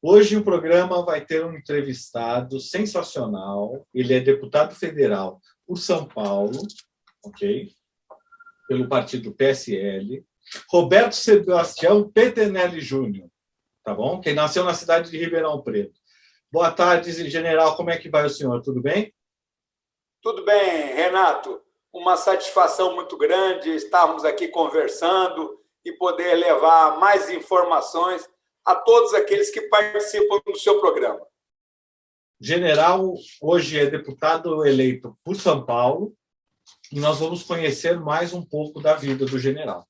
Hoje o programa vai ter um entrevistado sensacional. Ele é deputado federal por São Paulo, ok? Pelo partido PSL. Roberto Sebastião Petenelli Júnior, tá bom? Que nasceu na cidade de Ribeirão Preto. Boa tarde, general. Como é que vai o senhor? Tudo bem? Tudo bem, Renato. Uma satisfação muito grande estarmos aqui conversando e poder levar mais informações a todos aqueles que participam do seu programa. General, hoje é deputado eleito por São Paulo e nós vamos conhecer mais um pouco da vida do general.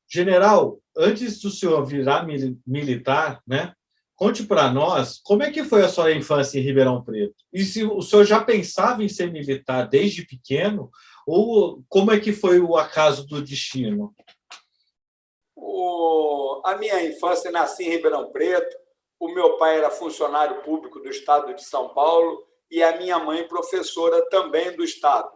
General, antes do senhor virar militar, né? Conte para nós como é que foi a sua infância em Ribeirão Preto. E se o senhor já pensava em ser militar desde pequeno, ou como é que foi o acaso do destino? A minha infância, nasci em Ribeirão Preto. O meu pai era funcionário público do estado de São Paulo e a minha mãe professora também do estado.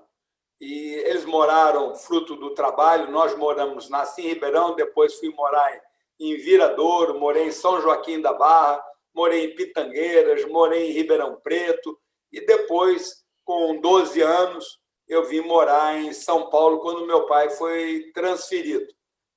E eles moraram fruto do trabalho. Nós moramos, nasci em Ribeirão, depois fui morar em Viradouro, morei em São Joaquim da Barra, morei em Pitangueiras, morei em Ribeirão Preto e depois, com 12 anos, eu vim morar em São Paulo quando meu pai foi transferido.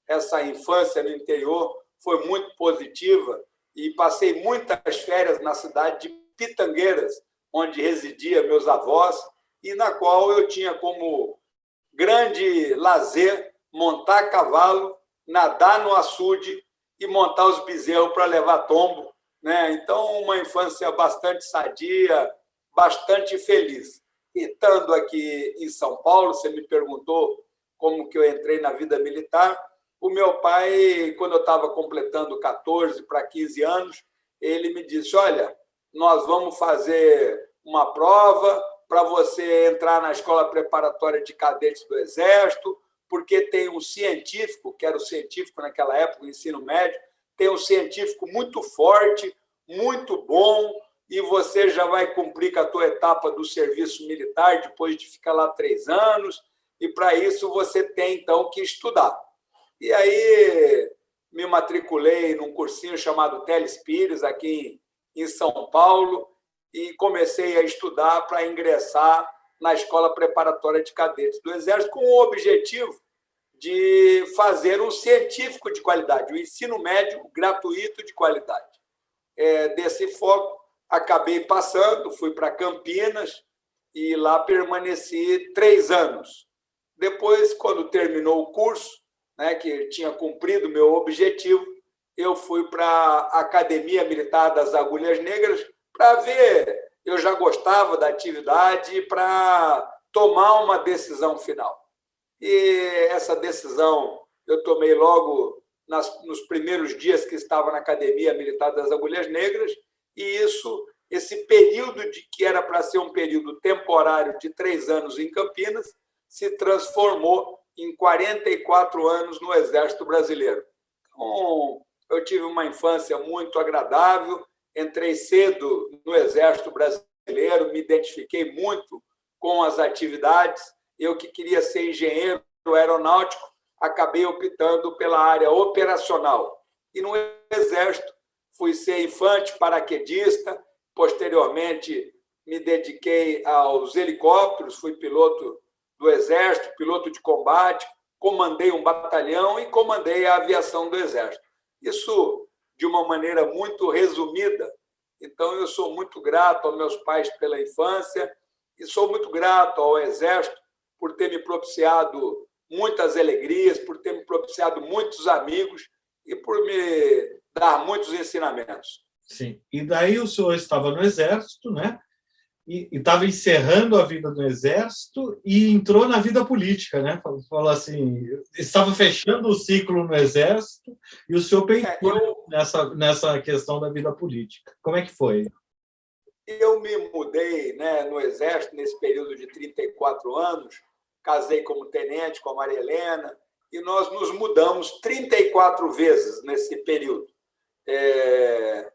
Essa infância no interior foi muito positiva e passei muitas férias na cidade de Pitangueiras, onde residia meus avós e na qual eu tinha como grande lazer montar cavalo, nadar no açude e montar os bezerros para levar tombo, né? Então, uma infância bastante sadia, bastante feliz. E estando aqui em São Paulo, você me perguntou como que eu entrei na vida militar. O meu pai, quando eu estava completando 14 para 15 anos, ele me disse, olha, nós vamos fazer uma prova para você entrar na escola preparatória de cadetes do Exército, porque tem um científico, que era o científico naquela época, o ensino médio, tem um científico muito forte, muito bom, e você já vai cumprir com a tua etapa do serviço militar, depois de ficar lá 3 anos, e para isso você tem, então, que estudar. E aí me matriculei num cursinho chamado Teles Pires, aqui em São Paulo, e comecei a estudar para ingressar na Escola Preparatória de Cadetes do Exército, com o objetivo de fazer um científico de qualidade, um ensino médio gratuito de qualidade. Desse foco, acabei passando, fui para Campinas e lá permaneci 3 anos. Depois, quando terminou o curso, né, que tinha cumprido o meu objetivo, eu fui para a Academia Militar das Agulhas Negras para ver, eu já gostava da atividade, para tomar uma decisão final. E essa decisão eu tomei logo nos primeiros dias que estava na Academia Militar das Agulhas Negras, e esse período que era para ser um período temporário de 3 anos em Campinas, se transformou em 44 anos no Exército Brasileiro. Então, eu tive uma infância muito agradável, entrei cedo no Exército Brasileiro, me identifiquei muito com as atividades. Eu que queria ser engenheiro aeronáutico, acabei optando pela área operacional. E no Exército fui ser infante paraquedista, posteriormente me dediquei aos helicópteros, fui piloto do Exército, piloto de combate, comandei um batalhão e comandei a aviação do Exército. Isso de uma maneira muito resumida. Então, eu sou muito grato aos meus pais pela infância e sou muito grato ao Exército por ter me propiciado muitas alegrias, por ter me propiciado muitos amigos e por me dar muitos ensinamentos. Sim. E daí o senhor estava no Exército, né? E estava encerrando a vida no Exército e entrou na vida política, né? Falou assim, estava fechando o ciclo no Exército e o senhor pensou nessa questão da vida política. Como é que foi? Eu me mudei, né, no Exército nesse período de 34 anos, casei como tenente com a Maria Helena e nós nos mudamos 34 vezes nesse período.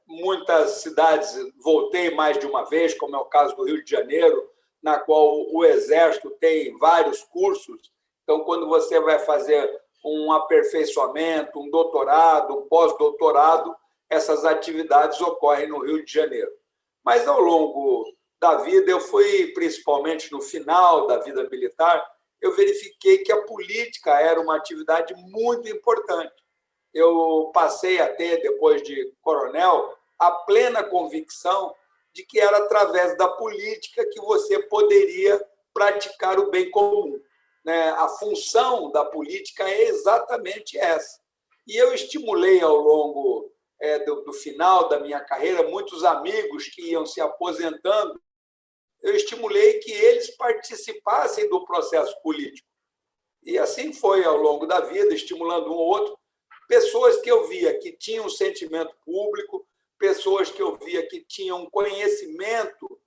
Muitas cidades voltei mais de uma vez, como é o caso do Rio de Janeiro, na qual o Exército tem vários cursos. Então, quando você vai fazer um aperfeiçoamento, um doutorado, um pós-doutorado, essas atividades ocorrem no Rio de Janeiro. Mas, ao longo da vida, eu fui, principalmente no final da vida militar, eu verifiquei que a política era uma atividade muito importante. Eu passei a ter, depois de coronel, a plena convicção de que era através da política que você poderia praticar o bem comum. A função da política é exatamente essa. E eu estimulei, ao longo do final da minha carreira, muitos amigos que iam se aposentando, eu estimulei que eles participassem do processo político. E assim foi ao longo da vida, estimulando um ou outro, pessoas que eu via que tinham sentimento público, pessoas que eu via que tinham conhecimento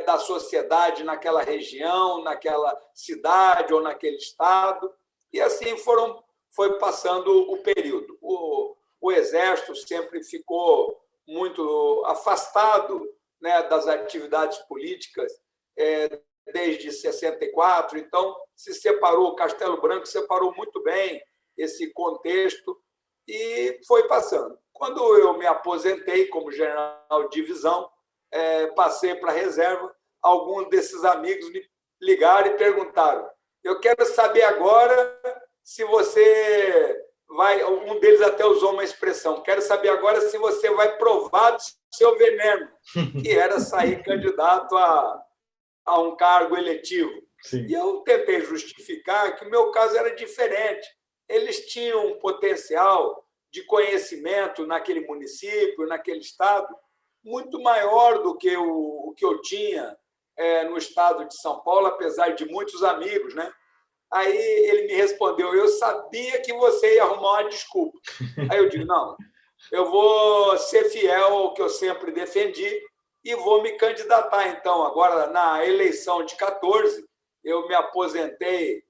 da sociedade naquela região, naquela cidade ou naquele estado, e assim foi passando o período. O Exército sempre ficou muito afastado, das atividades políticas desde 64, então se separou, o Castelo Branco separou muito bem esse contexto e foi passando. Quando eu me aposentei como general de divisão, passei para a reserva, alguns desses amigos me ligaram e perguntaram: eu quero saber agora se você vai... Um deles até usou uma expressão: quero saber agora se você vai provar do seu veneno, que era sair candidato a um cargo eletivo. Sim. E eu tentei justificar que o meu caso era diferente. Eles tinham um potencial de conhecimento naquele município, naquele estado, muito maior do que o que eu tinha no estado de São Paulo, apesar de muitos amigos, né? Aí ele me respondeu: eu sabia que você ia arrumar uma desculpa. Aí eu digo: não, eu vou ser fiel ao que eu sempre defendi e vou me candidatar. Então, agora, na eleição de 14, eu me aposentei,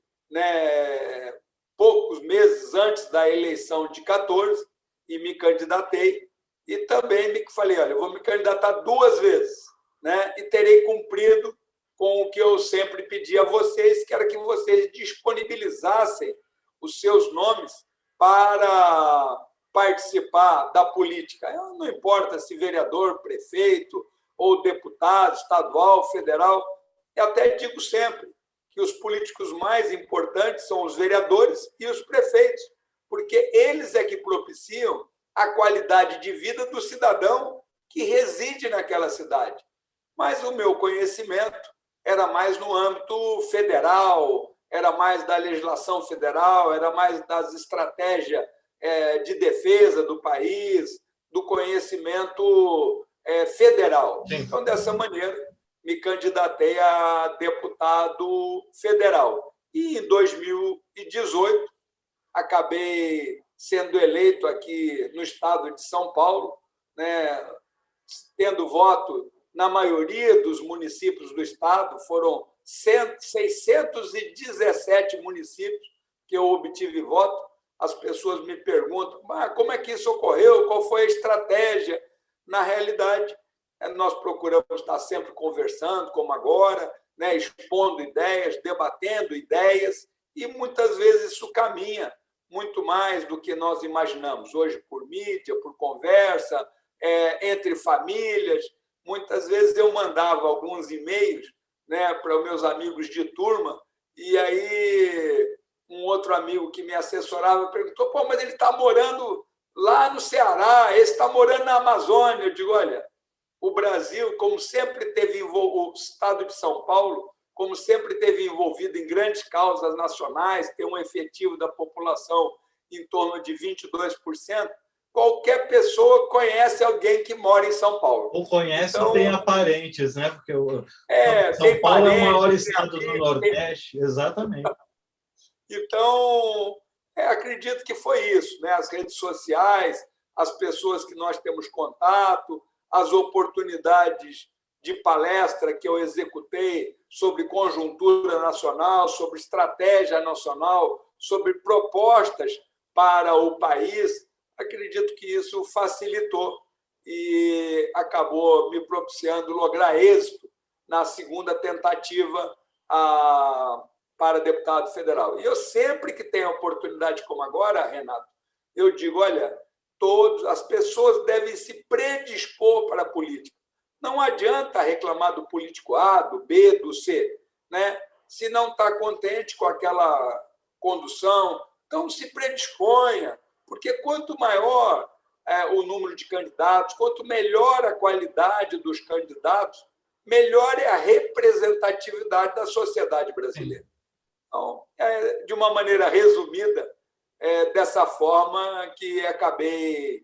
poucos meses antes da eleição de 14 e me candidatei. E também me falei: olha, eu vou me candidatar 2 vezes, e terei cumprido com o que eu sempre pedi a vocês, que era que vocês disponibilizassem os seus nomes para participar da política. Não importa se vereador, prefeito ou deputado estadual, federal. Eu até digo sempre que os políticos mais importantes são os vereadores e os prefeitos, porque eles é que propiciam a qualidade de vida do cidadão que reside naquela cidade. Mas o meu conhecimento era mais no âmbito federal, era mais da legislação federal, era mais das estratégias de defesa do país, do conhecimento federal. Então, dessa maneira, me candidatei a deputado federal. E, em 2018, acabei sendo eleito aqui no estado de São Paulo, tendo voto na maioria dos municípios do estado. Foram 617 municípios que eu obtive voto. As pessoas me perguntam: como é que isso ocorreu? Qual foi a estratégia? Na realidade, nós procuramos estar sempre conversando, como agora, expondo ideias, debatendo ideias, e muitas vezes isso caminha muito mais do que nós imaginamos. Hoje, por mídia, por conversa, entre famílias. Muitas vezes eu mandava alguns e-mails para os meus amigos de turma, e aí um outro amigo que me assessorava perguntou: mas ele está morando lá no Ceará, esse está morando na Amazônia. Eu digo: olha, o Brasil, como sempre teve o estado de São Paulo, como sempre teve envolvido em grandes causas nacionais, tem um efetivo da população em torno de 22%, qualquer pessoa conhece alguém que mora em São Paulo. Ou conhece, então, ou tem parentes, né? Porque São Paulo é o maior estado do Nordeste. Exatamente. Então, acredito que foi isso, as redes sociais, as pessoas que nós temos contato, as oportunidades de palestra que eu executei sobre conjuntura nacional, sobre estratégia nacional, sobre propostas para o país. Acredito que isso facilitou e acabou me propiciando lograr êxito na segunda tentativa para deputado federal. E eu sempre que tenho oportunidade como agora, Renato, eu digo: olha, todos, as pessoas devem se predispor para a política. Não adianta reclamar do político A, do B, do C, né? Se não está contente com aquela condução, então se predisponha, porque quanto maior o número de candidatos, quanto melhor a qualidade dos candidatos, melhor é a representatividade da sociedade brasileira. Então, de uma maneira resumida, dessa forma que acabei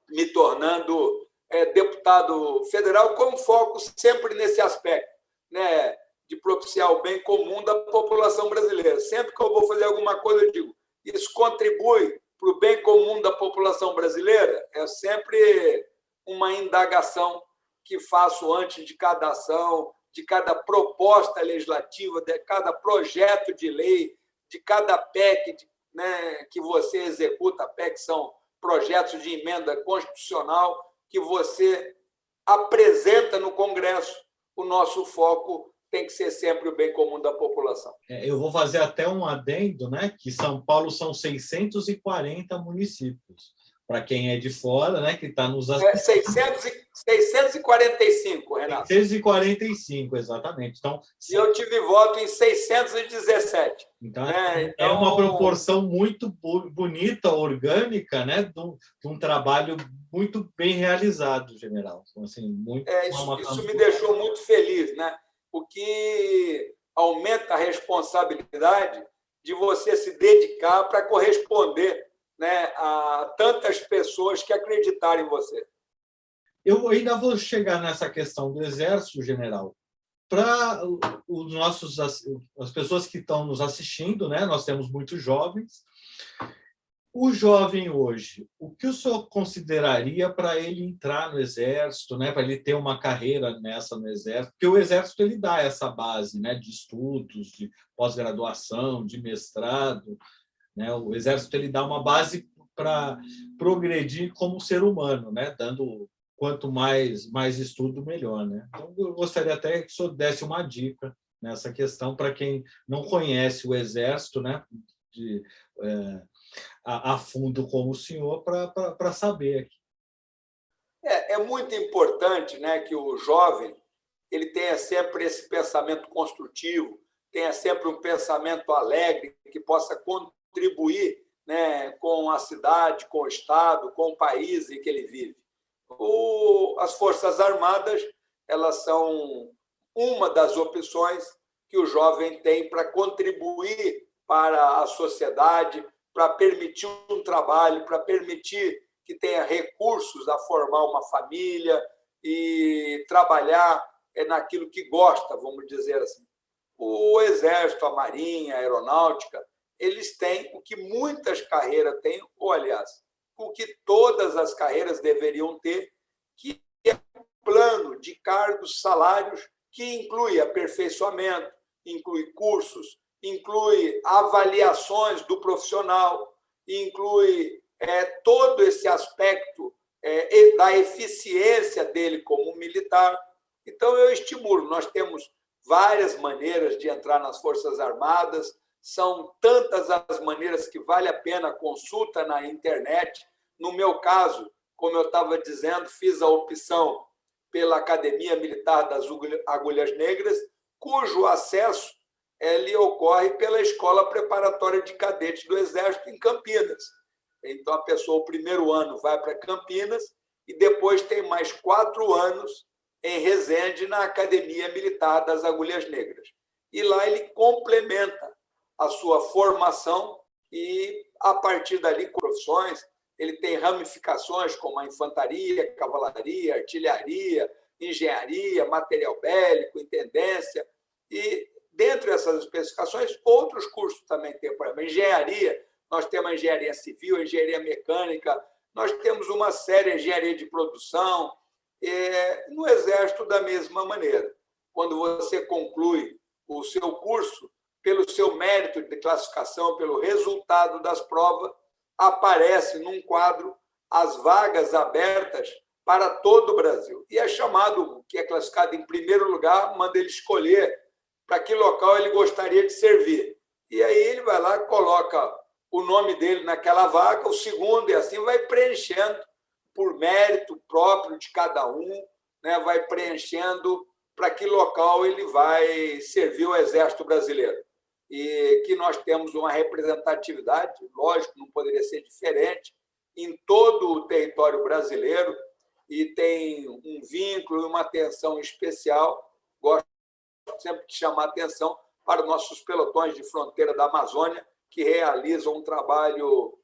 me tornando deputado federal, com foco sempre nesse aspecto, né, de propiciar o bem comum da população brasileira. Sempre que eu vou fazer alguma coisa, eu digo, isso contribui para o bem comum da população brasileira? É sempre uma indagação que faço antes de cada ação, de cada proposta legislativa, de cada projeto de lei, de cada PEC, né, que você executa. PEC são projetos de emenda constitucional que você apresenta no Congresso. O nosso foco tem que ser sempre o bem comum da população. Eu vou fazer até um adendo, né, que São Paulo são 640 municípios. Para quem é de fora, né, que está nos assistindo. 645, Renato. 645, exatamente. Então, e eu tive voto em 617. Então, é uma proporção muito bonita, orgânica, né, de um trabalho muito bem realizado, general. Então, assim, isso me deixou muito feliz, né? O que aumenta a responsabilidade de você se dedicar para corresponder, né, a tantas pessoas que acreditaram em você. Eu ainda vou chegar nessa questão do Exército, general. Para as pessoas que estão nos assistindo, né, nós temos muitos jovens. O jovem hoje, o que o senhor consideraria para ele entrar no Exército, né, para ele ter uma carreira no Exército? Porque o Exército ele dá essa base, né, de estudos, de pós-graduação, de mestrado, né? O Exército ele dá uma base para progredir como ser humano, né, dando quanto mais estudo, melhor, né? Então, eu gostaria até que o senhor desse uma dica nessa questão para quem não conhece o Exército, né, a fundo como o senhor, para saber aqui. É muito importante, né, que o jovem ele tenha sempre esse pensamento construtivo, tenha sempre um pensamento alegre, que possa contribuir, né, com a cidade, com o Estado, com o país em que ele vive. As Forças Armadas, elas são uma das opções que o jovem tem para contribuir para a sociedade, para permitir um trabalho, para permitir que tenha recursos a formar uma família e trabalhar naquilo que gosta, vamos dizer assim. O Exército, a Marinha, a Aeronáutica, eles têm o que muitas carreiras têm, ou, aliás, o que todas as carreiras deveriam ter, que é um plano de cargos, salários, que inclui aperfeiçoamento, inclui cursos, inclui avaliações do profissional, inclui todo esse aspecto da eficiência dele como militar. Então, eu estimulo. Nós temos várias maneiras de entrar nas Forças Armadas, são tantas as maneiras que vale a pena a consulta na internet. No meu caso, como eu estava dizendo, fiz a opção pela Academia Militar das Agulhas Negras, cujo acesso ele ocorre pela Escola Preparatória de Cadetes do Exército em Campinas. Então, a pessoa, o primeiro ano, vai para Campinas e depois tem mais 4 anos em Resende, na Academia Militar das Agulhas Negras. E lá ele complementa a sua formação e, a partir dali, com profissões, ele tem ramificações como a infantaria, cavalaria, artilharia, engenharia, material bélico, intendência. E, dentre essas especificações, outros cursos também tem. Por exemplo, engenharia, nós temos a engenharia civil, a engenharia mecânica, nós temos uma série de engenharia de produção. No Exército, da mesma maneira. Quando você conclui o seu curso, pelo seu mérito de classificação, pelo resultado das provas, aparece num quadro as vagas abertas para todo o Brasil. E é chamado, que é classificado em primeiro lugar, manda ele escolher para que local ele gostaria de servir. E aí ele vai lá, coloca o nome dele naquela vaga, o segundo, e assim vai preenchendo por mérito próprio de cada um, né? Vai preenchendo para que local ele vai servir o Exército Brasileiro. E que nós temos uma representatividade, lógico, não poderia ser diferente, em todo o território brasileiro, e tem um vínculo e uma atenção especial. Gosto sempre de chamar atenção para os nossos pelotões de fronteira da Amazônia, que realizam um trabalho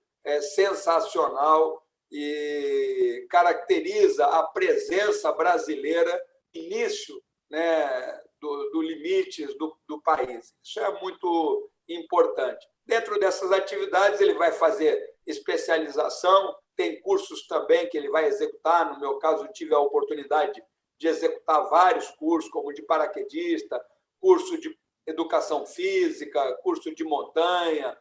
sensacional e caracteriza a presença brasileira no início, né, do limites do país. Isso é muito importante. Dentro dessas atividades, ele vai fazer especialização, tem cursos também que ele vai executar. No meu caso, eu tive a oportunidade de executar vários cursos, como de paraquedista, curso de educação física, curso de montanha,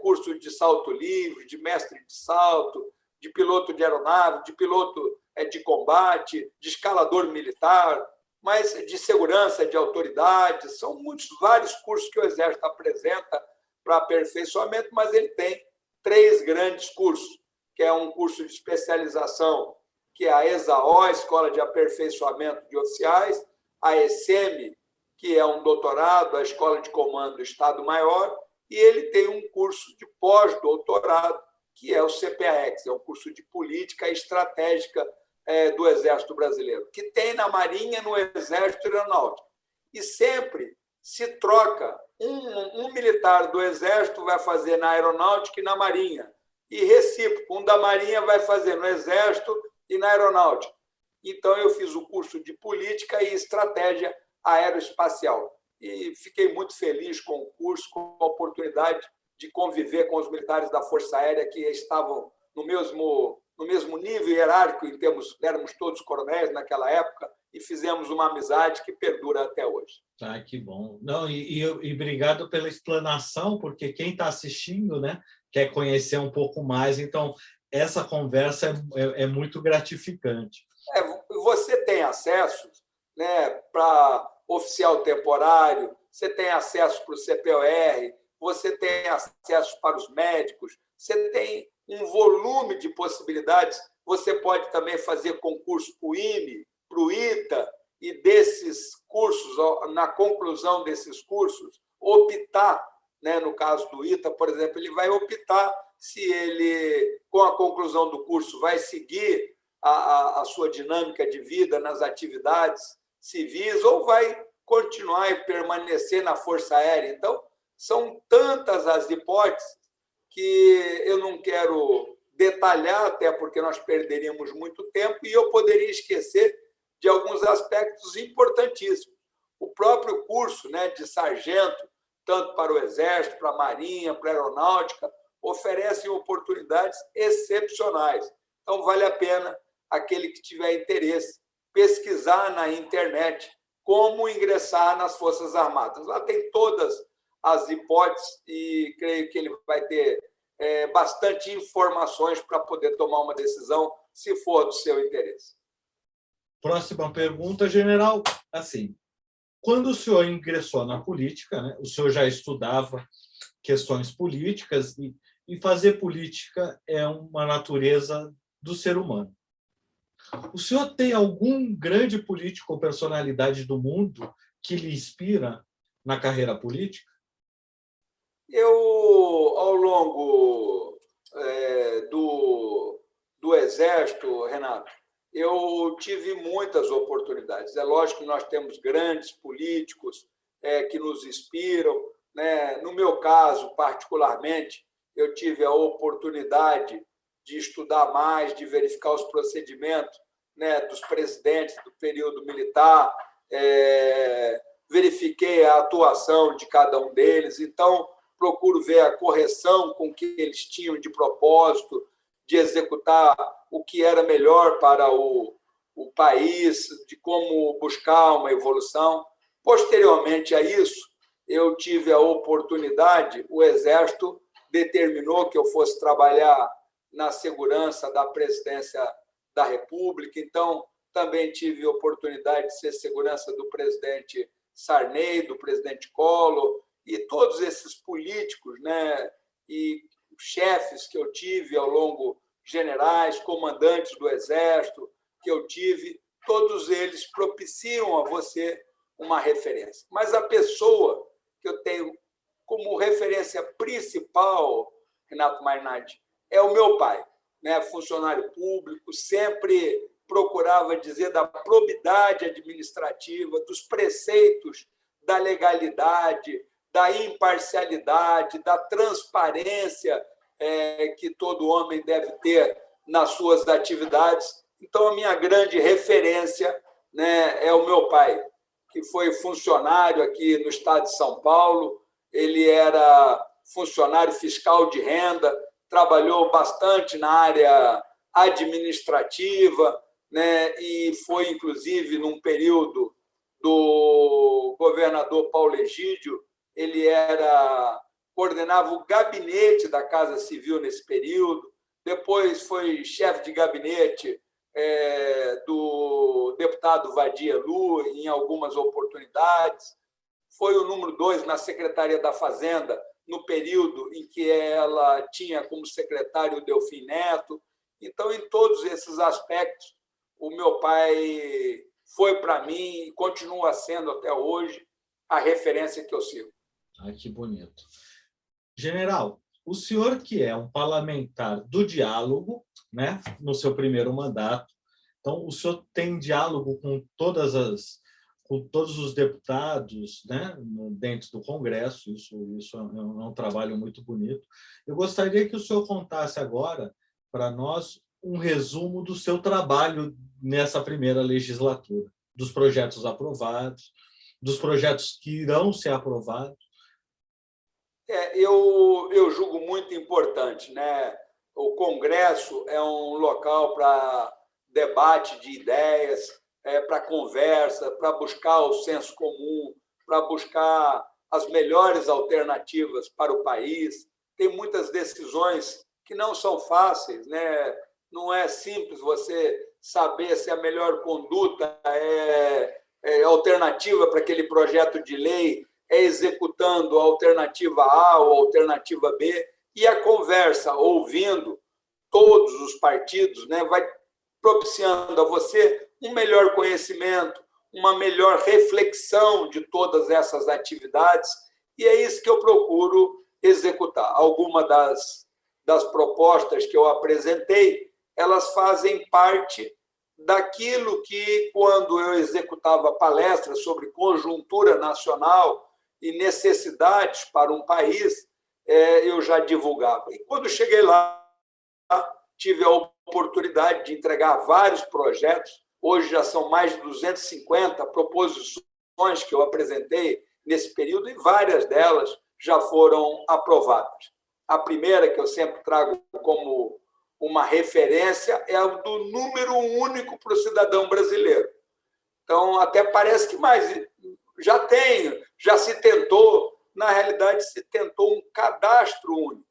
curso de salto livre, de mestre de salto, de piloto de aeronave, de piloto de combate, de escalador militar, mas de segurança de autoridades. São vários cursos que o Exército apresenta para aperfeiçoamento, mas ele tem 3 grandes cursos, que é um curso de especialização, que é a ESAO, Escola de Aperfeiçoamento de Oficiais, a ESEME, que é um doutorado, a Escola de Comando do Estado-Maior, e ele tem um curso de pós-doutorado, que é o CPAEX, é um curso de política estratégica do Exército Brasileiro, que tem na Marinha, no Exército e na Aeronáutica. E sempre se troca. Um militar do Exército vai fazer na Aeronáutica e na Marinha, e recíproco, um da Marinha vai fazer no Exército e na Aeronáutica. Então, eu fiz o curso de Política e Estratégia Aeroespacial. E fiquei muito feliz com o curso, com a oportunidade de conviver com os militares da Força Aérea que estavam no mesmo nível hierárquico, em termos, éramos todos coronéis naquela época, e fizemos uma amizade que perdura até hoje. Ah, que bom. Não, e obrigado pela explanação, porque quem está assistindo, né, quer conhecer um pouco mais, então essa conversa é muito gratificante. Você tem acesso, né, para oficial temporário, você tem acesso para o CPOR, você tem acesso para os médicos, você tem um volume de possibilidades. Você pode também fazer concurso para o IME, para o ITA, e desses cursos, na conclusão desses cursos, optar, né, no caso do ITA, por exemplo, ele vai optar se ele, com a conclusão do curso, vai seguir a sua dinâmica de vida nas atividades civis ou vai continuar e permanecer na Força Aérea. Então, são tantas as hipóteses que eu não quero detalhar, até porque nós perderíamos muito tempo e eu poderia esquecer de alguns aspectos importantíssimos. O próprio curso, né, de sargento, tanto para o Exército, para a Marinha, para a Aeronáutica, oferecem oportunidades excepcionais. Então, vale a pena aquele que tiver interesse pesquisar na internet como ingressar nas Forças Armadas. Lá tem todas as hipóteses e creio que ele vai ter bastante informações para poder tomar uma decisão, se for do seu interesse. Próxima pergunta, general. Assim, quando o senhor ingressou na política, né, o senhor já estudava questões políticas e fazer política é uma natureza do ser humano. O senhor tem algum grande político ou personalidade do mundo que lhe inspira na carreira política? Eu, ao longo do Exército, Renato, eu tive muitas oportunidades. É lógico que nós temos grandes políticos que nos inspiram, né? No meu caso, particularmente, eu tive a oportunidade de estudar mais, de verificar os procedimentos, né, dos presidentes do período militar, verifiquei a atuação de cada um deles, então procuro ver a correção com que eles tinham de propósito, de executar o que era melhor para o país, de como buscar uma evolução. Posteriormente a isso, eu tive a oportunidade, o Exército determinou que eu fosse trabalhar na segurança da presidência da República, então também tive a oportunidade de ser segurança do presidente Sarney, do presidente Collor, E todos esses políticos, né, e chefes que eu tive ao longo, generais, comandantes do Exército que eu tive, todos eles propiciam a você uma referência. Mas a pessoa que eu tenho como referência principal, Renato Mainardi, é o meu pai, né? Funcionário público, sempre procurava dizer da probidade administrativa, dos preceitos da legalidade, da imparcialidade, da transparência que todo homem deve ter nas suas atividades. Então, a minha grande referência, né, é o meu pai, que foi funcionário aqui no estado de São Paulo. Ele era funcionário fiscal de renda, trabalhou bastante na área administrativa, né, e foi, inclusive, num período do governador Paulo Egídio, ele coordenava o gabinete da Casa Civil nesse período, depois foi chefe de gabinete do deputado Vadia Lu em algumas oportunidades, foi o número 2 na Secretaria da Fazenda no período em que ela tinha como secretário o Delfim Neto. Então, em todos esses aspectos, o meu pai foi para mim e continua sendo até hoje a referência que eu sigo. Que bonito. General, o senhor que é um parlamentar do diálogo, né, no seu primeiro mandato, então o senhor tem diálogo com todos os deputados, né, dentro do Congresso, isso é um trabalho muito bonito. Eu gostaria que o senhor contasse agora para nós um resumo do seu trabalho nessa primeira legislatura, dos projetos aprovados, dos projetos que irão ser aprovados. Eu julgo muito importante, né? O Congresso é um local para debate de ideias, para conversa, para buscar o senso comum, para buscar as melhores alternativas para o país. Tem muitas decisões que não são fáceis, né? Não é simples você saber se a melhor conduta é alternativa para aquele projeto de lei, executando a alternativa A ou a alternativa B, e a conversa, ouvindo todos os partidos, né, vai propiciando a você um melhor conhecimento, uma melhor reflexão de todas essas atividades, e é isso que eu procuro executar. Algumas das propostas que eu apresentei, elas fazem parte daquilo que, quando eu executava palestras sobre conjuntura nacional e necessidades para um país, eu já divulgava. E quando cheguei lá, tive a oportunidade de entregar vários projetos. Hoje já são mais de 250 proposições que eu apresentei nesse período, e várias delas já foram aprovadas. A primeira, que eu sempre trago como uma referência, é a do número único para o cidadão brasileiro. Então, até parece que mais já se tentou, na realidade, se tentou um cadastro único.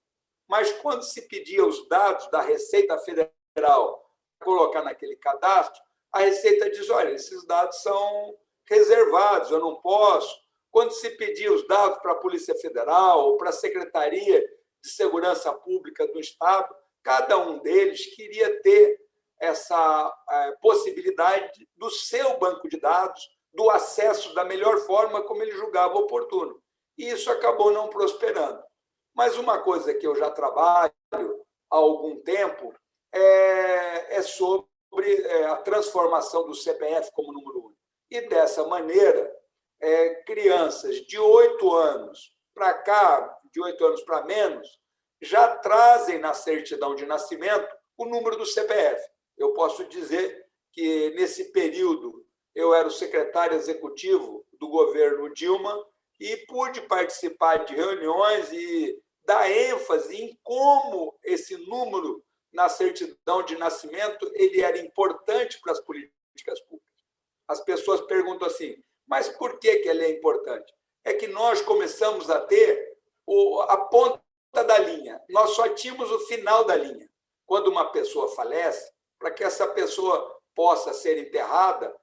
Mas quando se pedia os dados da Receita Federal para colocar naquele cadastro, a Receita diz, olha, esses dados são reservados, eu não posso. Quando se pedia os dados para a Polícia Federal ou para a Secretaria de Segurança Pública do Estado, cada um deles queria ter essa possibilidade do seu banco de dados, do acesso da melhor forma como ele julgava oportuno. E isso acabou não prosperando. Mas uma coisa que eu já trabalho há algum tempo é sobre a transformação do CPF como número único. E, dessa maneira, crianças de 8 anos para cá, de 8 anos para menos, já trazem na certidão de nascimento o número do CPF. Eu posso dizer que, nesse período, eu era o secretário executivo do governo Dilma e pude participar de reuniões e dar ênfase em como esse número na certidão de nascimento ele era importante para as políticas públicas. As pessoas perguntam assim, mas por que ele é importante? É que nós começamos a ter a ponta da linha. Nós só tínhamos o final da linha. Quando uma pessoa falece, para que essa pessoa possa ser enterrada,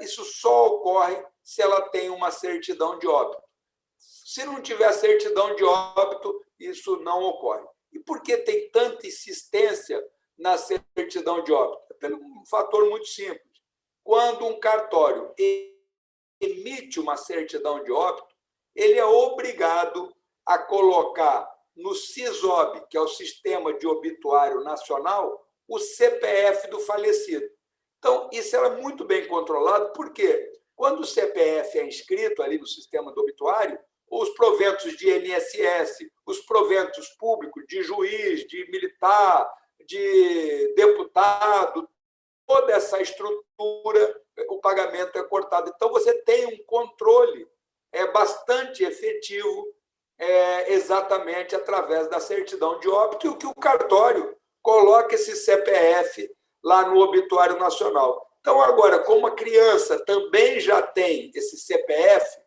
isso só ocorre se ela tem uma certidão de óbito. Se não tiver certidão de óbito, isso não ocorre. E por que tem tanta insistência na certidão de óbito? Pelo um fator muito simples. Quando um cartório emite uma certidão de óbito, ele é obrigado a colocar no SISOB, que é o Sistema de Obituário Nacional, o CPF do falecido. Então, isso era muito bem controlado, porque quando o CPF é inscrito ali no sistema do obituário, os proventos de INSS, os proventos públicos de juiz, de militar, de deputado, toda essa estrutura, o pagamento é cortado. Então, você tem um controle bastante efetivo, exatamente através da certidão de óbito, e o que o cartório coloca esse CPF lá no obituário nacional. Então, agora, como a criança também já tem esse CPF,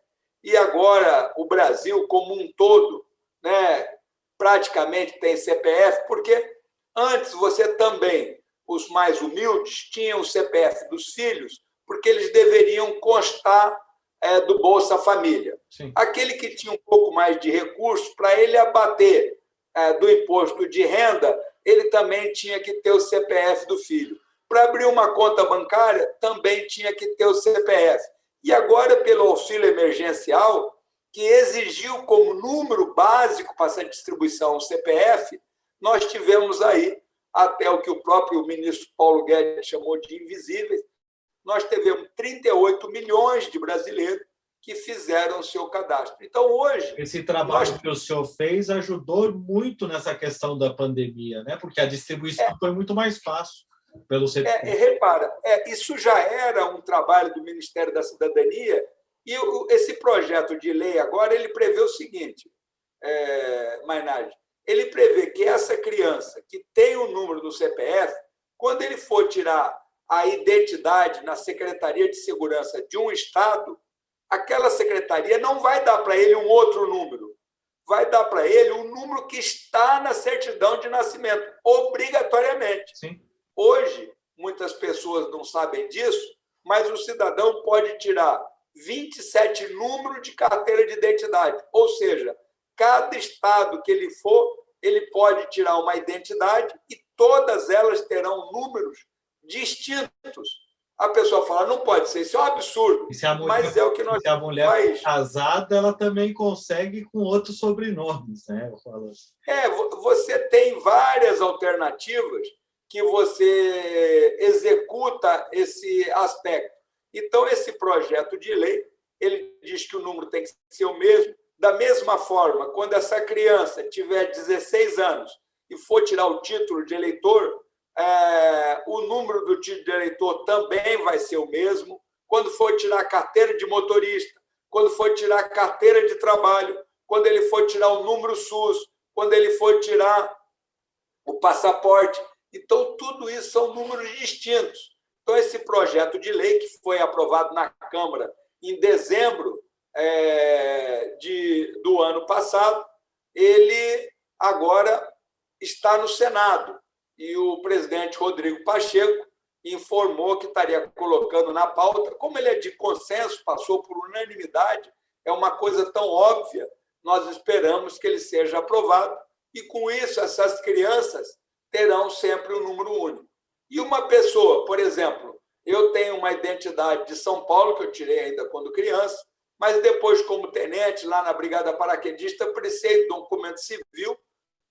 e agora o Brasil como um todo, né, praticamente tem CPF, porque antes você também, os mais humildes, tinham o CPF dos filhos, porque eles deveriam constar do Bolsa Família. Sim. Aquele que tinha um pouco mais de recursos, para ele abater do imposto de renda, ele também tinha que ter o CPF do filho. Para abrir uma conta bancária, também tinha que ter o CPF. E agora, pelo auxílio emergencial, que exigiu como número básico para essa distribuição o CPF, nós tivemos aí, até o que o próprio ministro Paulo Guedes chamou de invisíveis, nós tivemos 38 milhões de brasileiros que fizeram o seu cadastro. Então, hoje... Esse trabalho que o senhor fez ajudou muito nessa questão da pandemia, né? Porque a distribuição foi muito mais fácil pelo CPF. Repara, isso já era um trabalho do Ministério da Cidadania, e esse projeto de lei agora ele prevê o seguinte, Mainardi, ele prevê que essa criança que tem o número do CPF, quando ele for tirar a identidade na Secretaria de Segurança de um estado, aquela secretaria não vai dar para ele um outro número, vai dar para ele o número que está na certidão de nascimento, obrigatoriamente. Sim. Hoje, muitas pessoas não sabem disso, mas o cidadão pode tirar 27 números de carteira de identidade, ou seja, cada estado que ele for, ele pode tirar uma identidade e todas elas terão números distintos. A pessoa fala, não pode ser, isso é um absurdo, mas é o que nós... Se a mulher é casada, ela também consegue com outros sobrenomes, né? Eu falo assim. Você tem várias alternativas que você executa esse aspecto. Então, esse projeto de lei, ele diz que o número tem que ser o mesmo. Da mesma forma, quando essa criança tiver 16 anos e for tirar o título de eleitor, o número do título de eleitor também vai ser o mesmo. Quando for tirar a carteira de motorista, quando for tirar a carteira de trabalho, quando ele for tirar o número SUS, quando ele for tirar o passaporte. Então, tudo isso são números distintos. Então, esse projeto de lei, que foi aprovado na Câmara em dezembro do ano passado, ele agora está no Senado. E o presidente Rodrigo Pacheco informou que estaria colocando na pauta. Como ele é de consenso, passou por unanimidade, é uma coisa tão óbvia, nós esperamos que ele seja aprovado. E, com isso, essas crianças terão sempre um número único. E uma pessoa, por exemplo, eu tenho uma identidade de São Paulo, que eu tirei ainda quando criança, mas depois, como tenente, lá na Brigada Paraquedista, precisei de documento civil,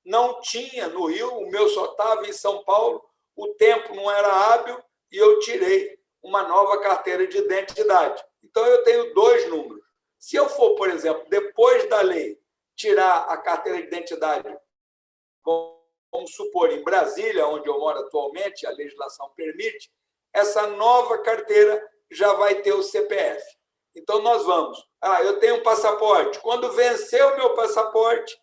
não tinha no Rio, o meu só estava em São Paulo, o tempo não era hábil e eu tirei uma nova carteira de identidade. Então, eu tenho 2 números. Se eu for, por exemplo, depois da lei, tirar a carteira de identidade, vamos supor, em Brasília, onde eu moro atualmente, a legislação permite, essa nova carteira já vai ter o CPF. Então, nós vamos. Eu tenho um passaporte. Quando vencer o meu passaporte,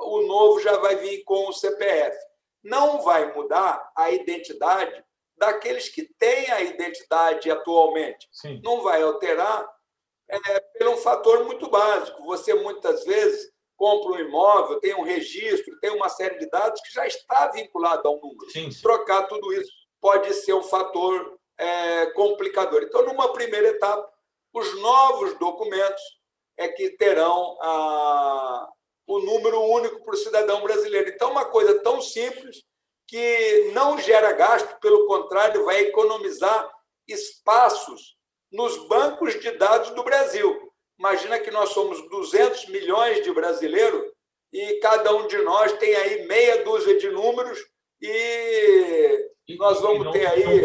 o novo já vai vir com o CPF. Não vai mudar a identidade daqueles que têm a identidade atualmente. Sim. Não vai alterar por um fator muito básico. Você, muitas vezes, compra um imóvel, tem um registro, tem uma série de dados que já está vinculado a um número. Sim. Trocar tudo isso pode ser um fator complicador. Então, numa primeira etapa, os novos documentos é que terão o número único para o cidadão brasileiro. Então, uma coisa tão simples que não gera gasto, pelo contrário, vai economizar espaços nos bancos de dados do Brasil. Imagina que nós somos 200 milhões de brasileiros e cada um de nós tem aí meia dúzia de números e nós vamos ter aí 1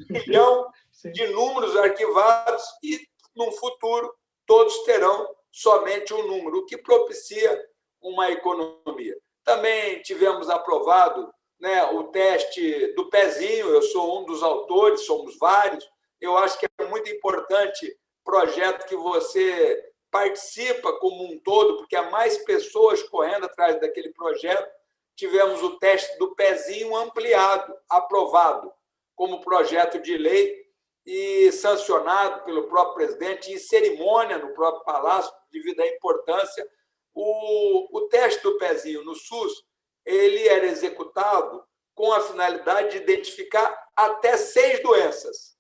milhão de números arquivados e, no futuro, todos terão somente um número, o que propicia uma economia. Também tivemos aprovado, né, o teste do pezinho, eu sou um dos autores, somos vários. Eu acho que é muito importante projeto que você participa como um todo, porque há mais pessoas correndo atrás daquele projeto. Tivemos o teste do pezinho ampliado, aprovado como projeto de lei e sancionado pelo próprio presidente em cerimônia no próprio Palácio, devido à importância. O teste do pezinho no SUS, ele era executado com a finalidade de identificar até 6 doenças,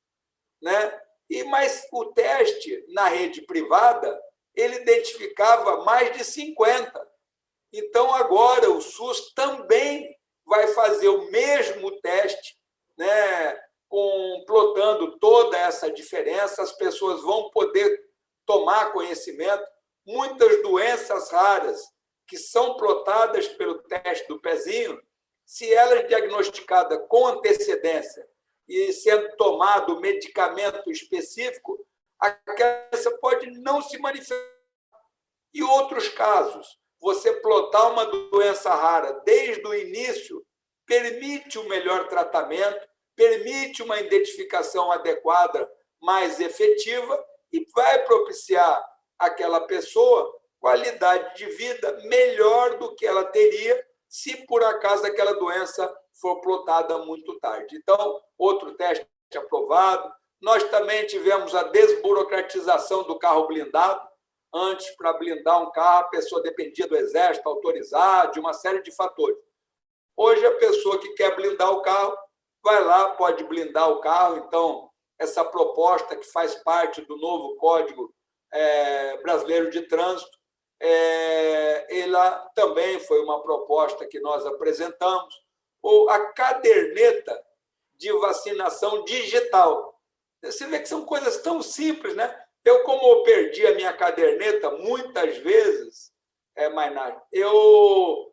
né? Mas o teste na rede privada, ele identificava mais de 50. Então, agora, o SUS também vai fazer o mesmo teste, né, plotando toda essa diferença, as pessoas vão poder tomar conhecimento. Muitas doenças raras que são plotadas pelo teste do pezinho, se ela é diagnosticada com antecedência e sendo tomado medicamento específico, a criança pode não se manifestar. E outros casos, você plotar uma doença rara desde o início permite um melhor tratamento, permite uma identificação adequada, mais efetiva, e vai propiciar àquela pessoa qualidade de vida melhor do que ela teria se, por acaso, aquela doença for plotada muito tarde. Então, outro teste aprovado. Nós também tivemos a desburocratização do carro blindado. Antes, para blindar um carro, a pessoa dependia do Exército autorizar, de uma série de fatores. Hoje, a pessoa que quer blindar o carro, vai lá, pode blindar o carro. Então, essa proposta que faz parte do novo Código Brasileiro de Trânsito, ela também foi uma proposta que nós apresentamos, ou a caderneta de vacinação digital. Você vê que são coisas tão simples, né? Como eu perdi a minha caderneta muitas vezes, Mainardi, eu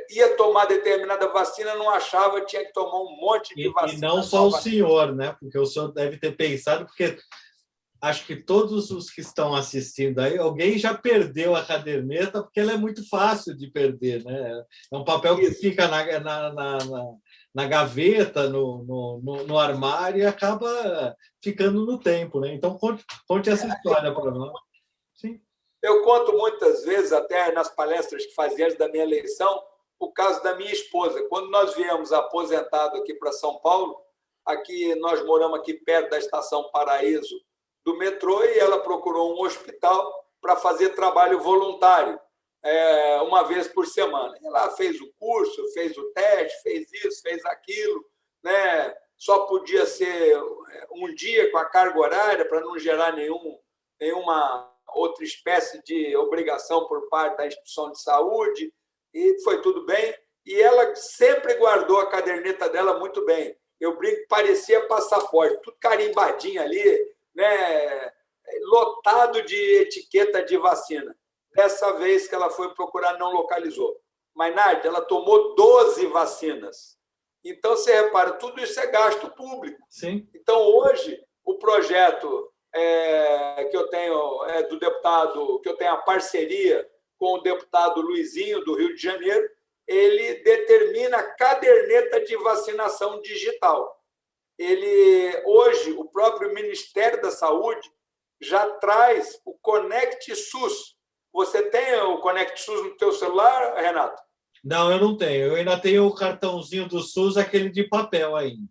ia tomar determinada vacina, não achava, tinha que tomar um monte de vacina. E não só o senhor, né? Porque o senhor deve ter pensado, porque acho que todos os que estão assistindo aí, alguém já perdeu a caderneta, porque ela é muito fácil de perder, né? É um papel que fica na gaveta, no armário, e acaba ficando no tempo, né? Então, conte essa história para nós. Sim. Eu conto muitas vezes, até nas palestras que fazia antes da minha eleição, o caso da minha esposa. Quando nós viemos aposentado aqui para São Paulo, aqui nós moramos aqui perto da Estação Paraíso do metrô, e ela procurou um hospital para fazer trabalho voluntário, uma vez por semana. Ela fez o curso, fez o teste, fez isso, fez aquilo, né? Só podia ser um dia com a carga horária para não gerar nenhuma outra espécie de obrigação por parte da instituição de saúde, e foi tudo bem. E ela sempre guardou a caderneta dela muito bem. Eu brinco que parecia passaporte, tudo carimbadinho ali, né, lotado de etiqueta de vacina. Dessa vez que ela foi procurar, não localizou. Mas, Nádia, ela tomou 12 vacinas. Então, você repara, tudo isso é gasto público. Sim. Então, hoje, o projeto que eu tenho do deputado, que eu tenho a parceria com o deputado Luizinho, do Rio de Janeiro, ele determina a caderneta de vacinação digital. Hoje, o próprio Ministério da Saúde já traz o Conect SUS. Você tem o Conect SUS no teu celular, Renato? Não, eu não tenho. Eu ainda tenho o cartãozinho do SUS, aquele de papel ainda.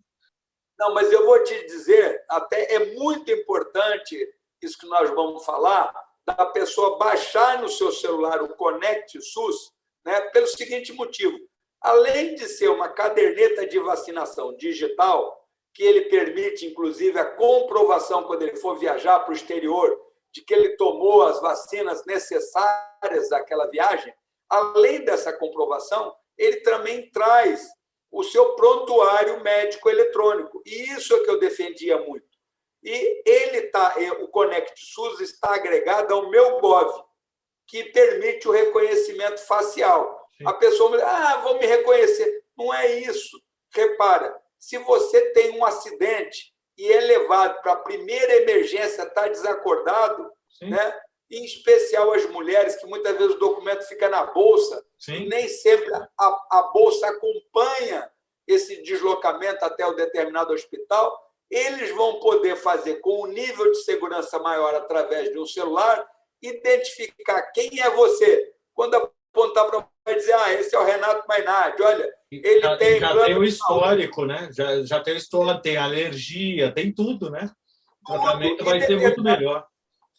Não, mas eu vou te dizer, até é muito importante isso que nós vamos falar, da pessoa baixar no seu celular o Conect SUS, né, pelo seguinte motivo. Além de ser uma caderneta de vacinação digital, que ele permite, inclusive, a comprovação, quando ele for viajar para o exterior, de que ele tomou as vacinas necessárias àquela viagem, além dessa comprovação, ele também traz o seu prontuário médico eletrônico. E isso é que eu defendia muito. E o Conect SUS está agregado ao meu Gov, que permite o reconhecimento facial. Sim. A pessoa me diz, vou me reconhecer. Não é isso. Repara, se você tem um acidente e é levado para a primeira emergência, está desacordado, né? Em especial as mulheres, que muitas vezes o documento fica na bolsa, sim, e nem sempre a bolsa acompanha esse deslocamento até o determinado hospital, eles vão poder fazer com um nível de segurança maior através de um celular, identificar quem é você. Quando apontar para você, dizer, esse é o Renato Mainardi, olha, ele já tem o histórico, né? Já tem o histórico, tem alergia, tem tudo, né? O tratamento vai ser muito melhor.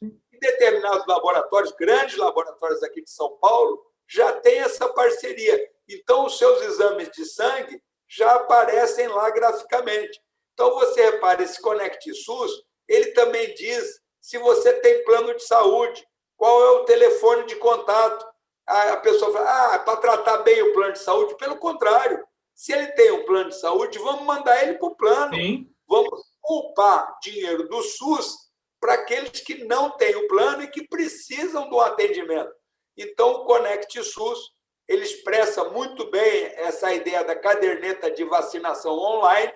Em determinados laboratórios, grandes laboratórios aqui de São Paulo, já tem essa parceria. Então, os seus exames de sangue já aparecem lá graficamente. Então, você repara, esse Conect SUS, ele também diz se você tem plano de saúde, qual é o telefone de contato. A pessoa fala, para tratar bem o plano de saúde. Pelo contrário, se ele tem um plano de saúde, vamos mandar ele para o plano. Sim. Vamos poupar dinheiro do SUS para aqueles que não têm o plano e que precisam do atendimento. Então, o Conect SUS, ele expressa muito bem essa ideia da caderneta de vacinação online,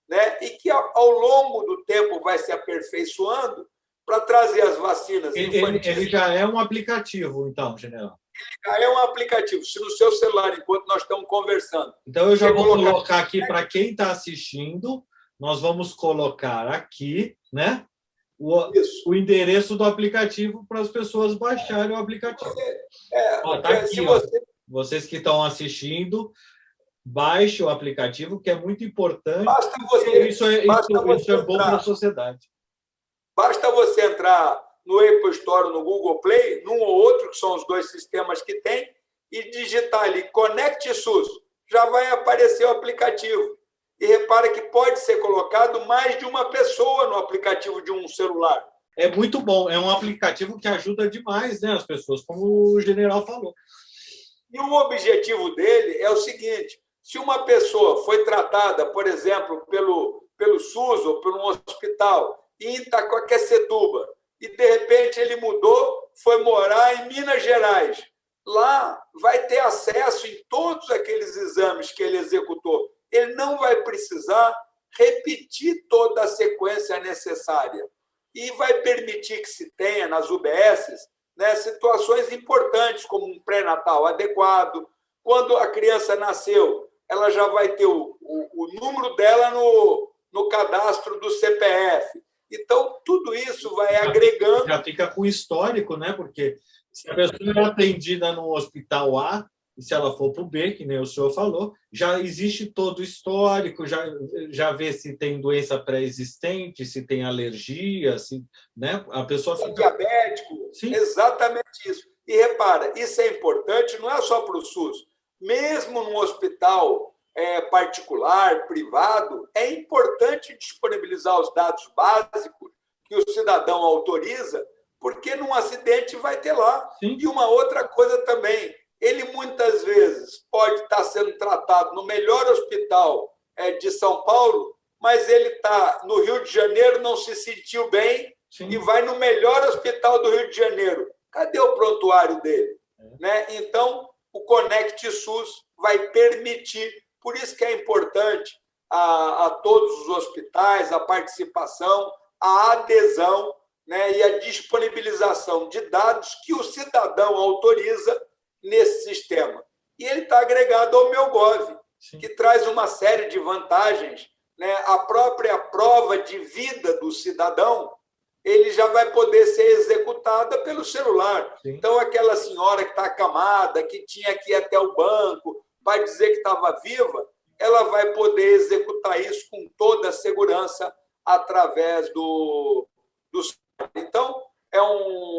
né? E que, ao longo do tempo, vai se aperfeiçoando para trazer as vacinas infantis. Ele já é um aplicativo, então, general? Ele já é um aplicativo. Se no seu celular, enquanto nós estamos conversando... Então, eu já vou colocar aqui, para quem está assistindo, nós vamos colocar aqui, né? O endereço do aplicativo para as pessoas baixarem o aplicativo. Tá aqui, vocês que estão assistindo, baixe o aplicativo, que é muito importante. Isso é bom para a sociedade. Basta você entrar no Apple Store, no Google Play, num ou outro, que são os dois sistemas que tem, e digitar ali Conect SUS. Já vai aparecer o aplicativo. E repara que pode ser colocado mais de uma pessoa no aplicativo de um celular. É muito bom. É um aplicativo que ajuda demais, né, as pessoas, como o general falou. E o objetivo dele é o seguinte: se uma pessoa foi tratada, por exemplo, pelo SUS ou por um hospital em Itaquaquecetuba, e de repente ele mudou, foi morar em Minas Gerais, lá vai ter acesso em todos aqueles exames que ele executou. Ele não vai precisar repetir toda a sequência necessária e vai permitir que se tenha nas UBSs, né, situações importantes, como um pré-natal adequado. Quando a criança nasceu, ela já vai ter o número dela no cadastro do CPF. Então, tudo isso vai agregando... Já fica com histórico, né? Porque se a pessoa é atendida no hospital A, e se ela for para o B, que nem o senhor falou, já existe todo o histórico, já vê se tem doença pré-existente, se tem alergia, se, né? A pessoa fica... diabético, sim, exatamente isso. E repara, isso é importante, não é só para o SUS. Mesmo num hospital particular, privado, é importante disponibilizar os dados básicos que o cidadão autoriza, porque num acidente vai ter lá. Sim. E uma outra coisa também, ele muitas vezes pode estar sendo tratado no melhor hospital de São Paulo, mas ele está no Rio de Janeiro, não se sentiu bem, sim, e vai no melhor hospital do Rio de Janeiro. Cadê o prontuário dele? Né? Então, o Conect SUS vai permitir, por isso que é importante a todos os hospitais, a participação, a adesão, né, e a disponibilização de dados que o cidadão autoriza nesse sistema. E ele está agregado ao meu Gov, sim, que traz uma série de vantagens, né? A própria prova de vida do cidadão, ele já vai poder ser executada pelo celular. Sim. Então, aquela senhora que está acamada, que tinha que ir até o banco para dizer que estava viva, ela vai poder executar isso com toda a segurança através do celular. Então,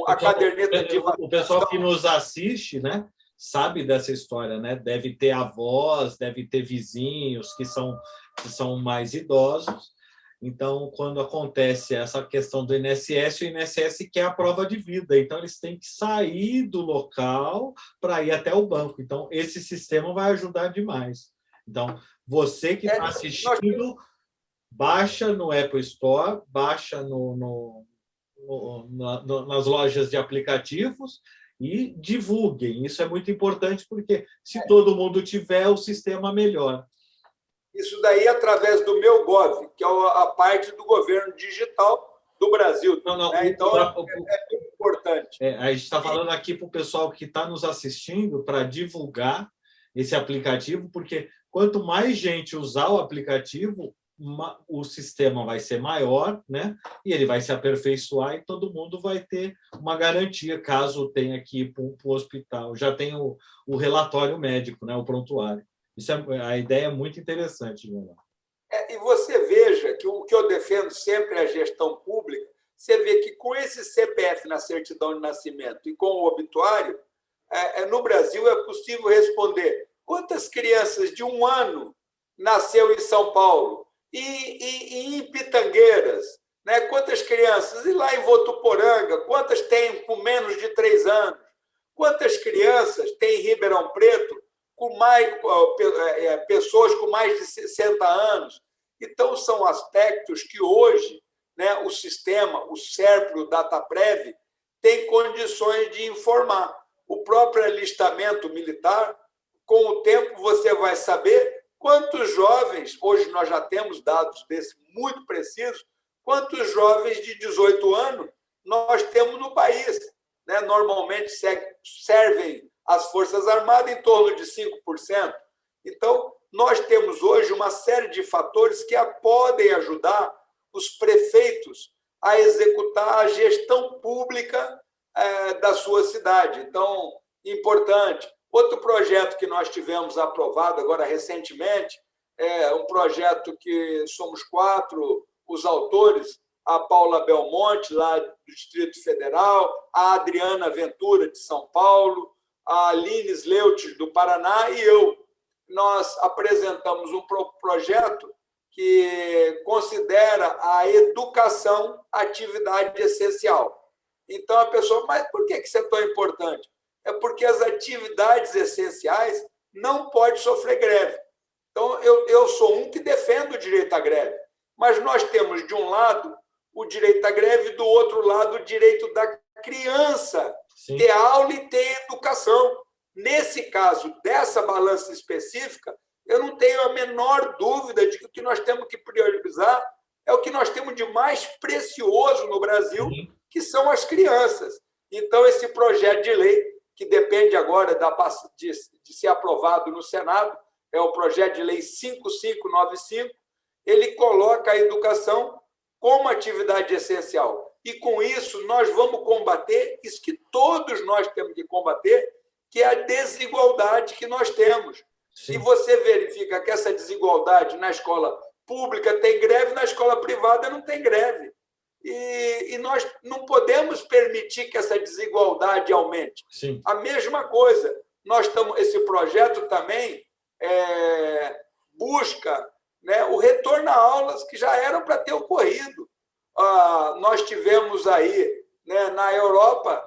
a caderneta de vacinação... O pessoal que nos assiste, né, sabe dessa história, né? Deve ter avós, deve ter vizinhos que são mais idosos. Então, quando acontece essa questão do INSS, o INSS quer a prova de vida. Então, eles têm que sair do local para ir até o banco. Então, esse sistema vai ajudar demais. Então, você que está assistindo, baixa no Apple Store, baixa nas lojas de aplicativos e divulguem. Isso é muito importante, porque se todo mundo tiver, o sistema melhora. Isso daí através do Meu Gov, que é a parte do governo digital do Brasil. Não, né? Então, é muito importante. A gente está falando aqui para o pessoal que está nos assistindo para divulgar esse aplicativo, porque quanto mais gente usar o aplicativo, o sistema vai ser maior, né? E ele vai se aperfeiçoar e todo mundo vai ter uma garantia caso tenha que ir para o hospital. Já tem o relatório médico, né? O prontuário. A ideia é muito interessante, João. E você veja que o que eu defendo sempre é a gestão pública. Você vê que com esse CPF na certidão de nascimento e com o obituário, no Brasil é possível responder quantas crianças de 1 ano nasceu em São Paulo e em Pitangueiras, né? Quantas crianças, e lá em Votuporanga, quantas tem com menos de 3 anos, quantas crianças tem em Ribeirão Preto com pessoas com mais de 60 anos. Então, são aspectos que hoje, né, o sistema, o SERPRO, o DataPrev, tem condições de informar. O próprio alistamento militar, com o tempo você vai saber quantos jovens, hoje nós já temos dados desses muito precisos, quantos jovens de 18 anos nós temos no país. Né? Normalmente servem as Forças Armadas em torno de 5%. Então, nós temos hoje uma série de fatores que podem ajudar os prefeitos a executar a gestão pública da sua cidade. Então, importante. Outro projeto que nós tivemos aprovado agora recentemente é um projeto que somos 4 os autores, a Paula Belmonte, lá do Distrito Federal, a Adriana Ventura, de São Paulo, a Aline Sleut, do Paraná, e eu. Nós apresentamos um projeto que considera a educação atividade essencial. Então, a pessoa, mas por que isso é tão importante? É porque as atividades essenciais não podem sofrer greve. Então, eu sou um que defendo o direito à greve, mas nós temos, de um lado, o direito à greve, do outro lado, o direito da criança ter aula e ter educação. Nesse caso, dessa balança específica, eu não tenho a menor dúvida de que o que nós temos que priorizar é o que nós temos de mais precioso no Brasil, que são as crianças. Então, esse projeto de lei, que depende agora de ser aprovado no Senado, é o projeto de lei 5595, ele coloca a educação como atividade essencial. E, com isso, nós vamos combater isso que todos nós temos que combater, que é a desigualdade que nós temos. Sim. E você verifica que essa desigualdade na escola pública tem greve, na escola privada não tem greve. E nós não podemos permitir que essa desigualdade aumente. Sim. A mesma coisa, esse projeto também busca, né, o retorno a aulas que já eram para ter ocorrido. Nós tivemos aí, né, na Europa,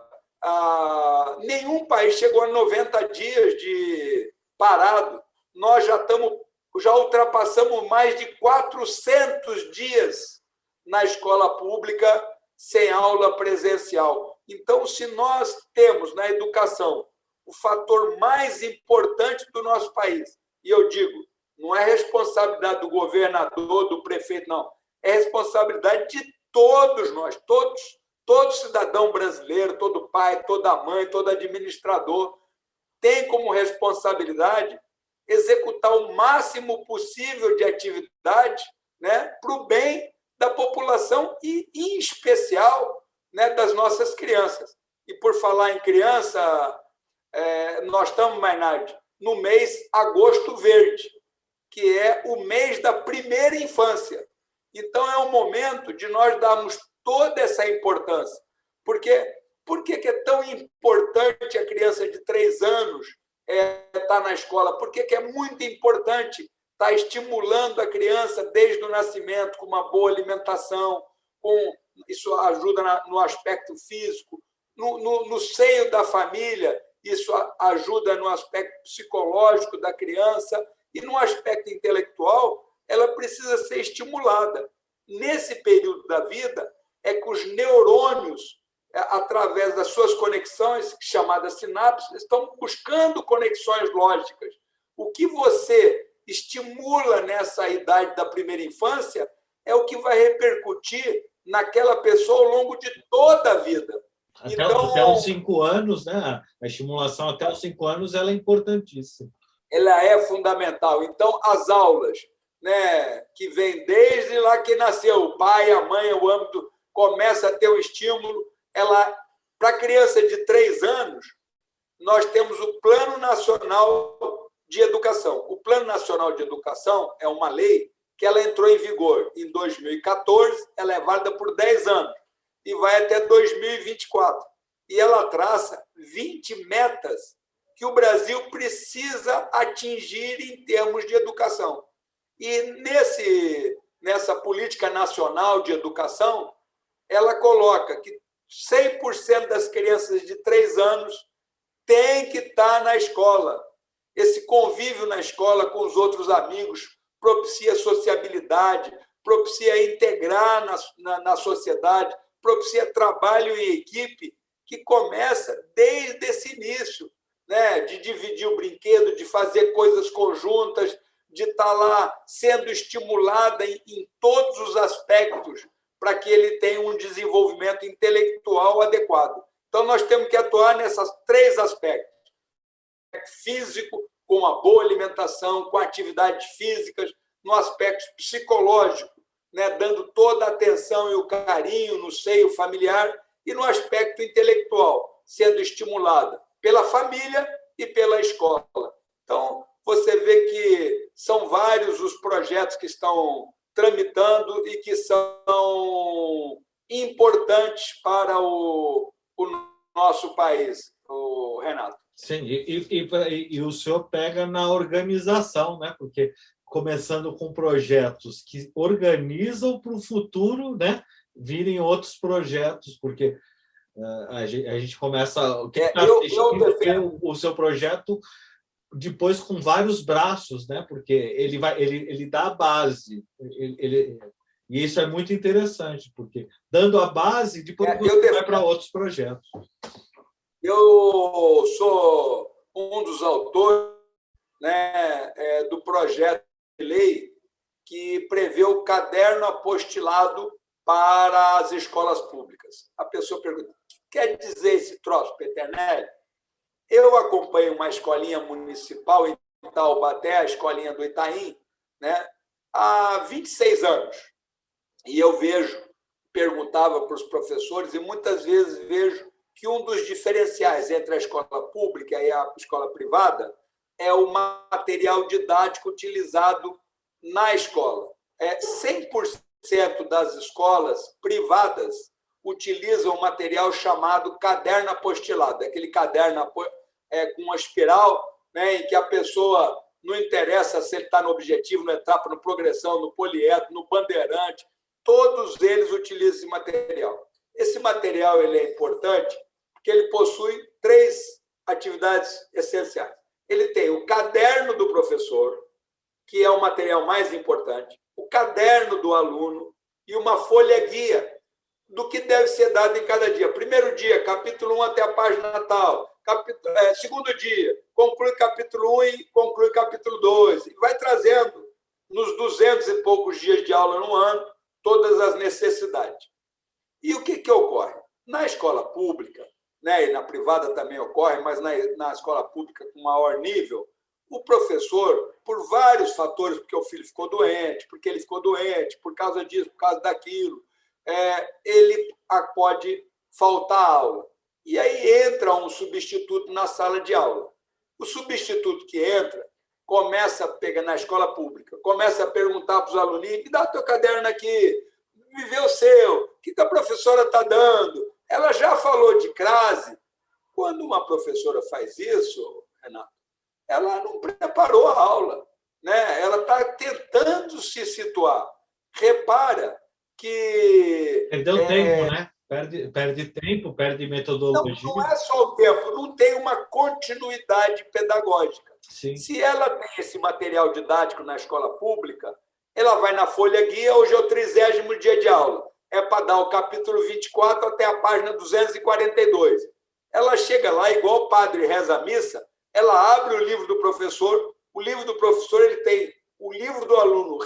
nenhum país chegou a 90 dias de parado. Nós já ultrapassamos mais de 400 dias na escola pública sem aula presencial. Então, se nós temos na educação o fator mais importante do nosso país, e eu digo, não é responsabilidade do governador, do prefeito, não, é responsabilidade de todos nós, todo cidadão brasileiro, todo pai, toda mãe, todo administrador tem como responsabilidade executar o máximo possível de atividade, né, para o bem da população e, em especial, né, das nossas crianças. E, por falar em criança, nós estamos, Mainardi, no mês Agosto Verde, que é o mês da primeira infância. Então, é o momento de nós darmos toda essa importância. Por que é tão importante a criança de 3 anos estar na escola? Por que é muito importante está estimulando a criança desde o nascimento com uma boa alimentação, isso ajuda no aspecto físico, no seio da família, isso ajuda no aspecto psicológico da criança e no aspecto intelectual, ela precisa ser estimulada. Nesse período da vida, é que os neurônios, através das suas conexões, chamadas sinapses, estão buscando conexões lógicas. O que você estimula nessa idade da primeira infância é o que vai repercutir naquela pessoa ao longo de toda a vida. Até os 5 anos, né? A estimulação até os 5 anos ela é importantíssima. Ela é fundamental. Então, as aulas, né, que vêm desde lá que nasceu, o pai, a mãe, o âmbito, começa a ter um estímulo. Para a criança de 3 anos, nós temos o Plano Nacional de Educação. O Plano Nacional de Educação é uma lei que ela entrou em vigor em 2014, ela é válida por 10 anos e vai até 2024. E ela traça 20 metas que o Brasil precisa atingir em termos de educação. E nessa política nacional de educação, ela coloca que 100% das crianças de 3 anos têm que estar na escola. Esse convívio na escola com os outros amigos propicia sociabilidade, propicia integrar na sociedade, propicia trabalho em equipe, que começa desde esse início, né? De dividir o brinquedo, de fazer coisas conjuntas, de estar lá sendo estimulada em todos os aspectos para que ele tenha um desenvolvimento intelectual adequado. Então, nós temos que atuar nesses 3 aspectos. Físico, com uma boa alimentação, com atividades físicas, no aspecto psicológico, né, dando toda a atenção e o carinho no seio familiar, e no aspecto intelectual, sendo estimulada pela família e pela escola. Então, você vê que são vários os projetos que estão tramitando e que são importantes para o nosso país, o Renato. Sim, e o senhor pega na organização, né? Porque começando com projetos que organizam para o futuro, né? Virem outros projetos, porque a gente começa o seu projeto depois com vários braços, né? Porque ele dá a base, e isso é muito interessante, porque dando a base, depois você vai para outros projetos. Eu sou um dos autores, né, do projeto de lei que prevê o caderno apostilado para as escolas públicas. A pessoa pergunta: o que quer dizer esse troço, Peternelli? Eu acompanho uma escolinha municipal em Taubaté, a escolinha do Itaim, né, há 26 anos. E eu perguntava para os professores, e muitas vezes vejo que um dos diferenciais entre a escola pública e a escola privada é o material didático utilizado na escola. 100% das escolas privadas utilizam um material chamado caderno apostilado, aquele caderno com uma espiral, né, em que a pessoa não interessa se ele está no objetivo, no etapa, no progressão, no poliedro, no bandeirante, todos eles utilizam esse material. Esse material ele é importante porque ele possui 3 atividades essenciais. Ele tem o caderno do professor, que é o material mais importante, o caderno do aluno e uma folha-guia do que deve ser dado em cada dia. Primeiro dia, capítulo 1 até a página tal. Segundo dia, conclui capítulo 1 e conclui capítulo 2. E vai trazendo, nos 200 e poucos dias de aula no ano, todas as necessidades. E o que ocorre? Na escola pública, né, e na privada também ocorre, mas na escola pública com maior nível, o professor, por vários fatores, porque o filho ficou doente, porque ele ficou doente, por causa disso, por causa daquilo, ele pode faltar a aula. E aí entra um substituto na sala de aula. O substituto que entra começa a pegar na escola pública, começa a perguntar para os alunos: me dá o teu caderno aqui, me vê o seu, o que a professora está dando? Ela já falou de crase. Quando uma professora faz isso, Renato, ela não preparou a aula. né? Ela está tentando se situar. Repara que... Perdeu tempo, né? Perde tempo, perde metodologia. Não é só o tempo, não tem uma continuidade pedagógica. Sim. Se ela tem esse material didático na escola pública, ela vai na folha guia, hoje é o 30º dia de aula. É para dar o capítulo 24 até a página 242. Ela chega lá, igual o padre reza a missa, ela abre o livro do professor, o livro do professor ele tem o livro do aluno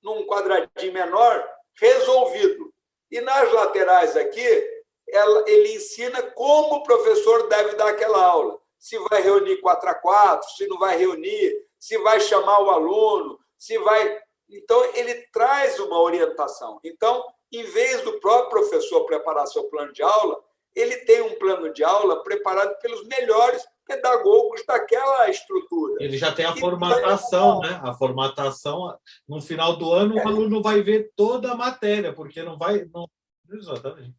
num quadradinho menor, resolvido. E nas laterais aqui, ele ensina como o professor deve dar aquela aula. Se vai reunir 4x4, se não vai reunir, se vai chamar o aluno, se vai... Então, ele traz uma orientação. Então, em vez do próprio professor preparar seu plano de aula, ele tem um plano de aula preparado pelos melhores pedagogos daquela estrutura. Ele já tem a formatação, né? A formatação, no final do ano, o aluno vai ver toda a matéria, porque não vai... Exatamente.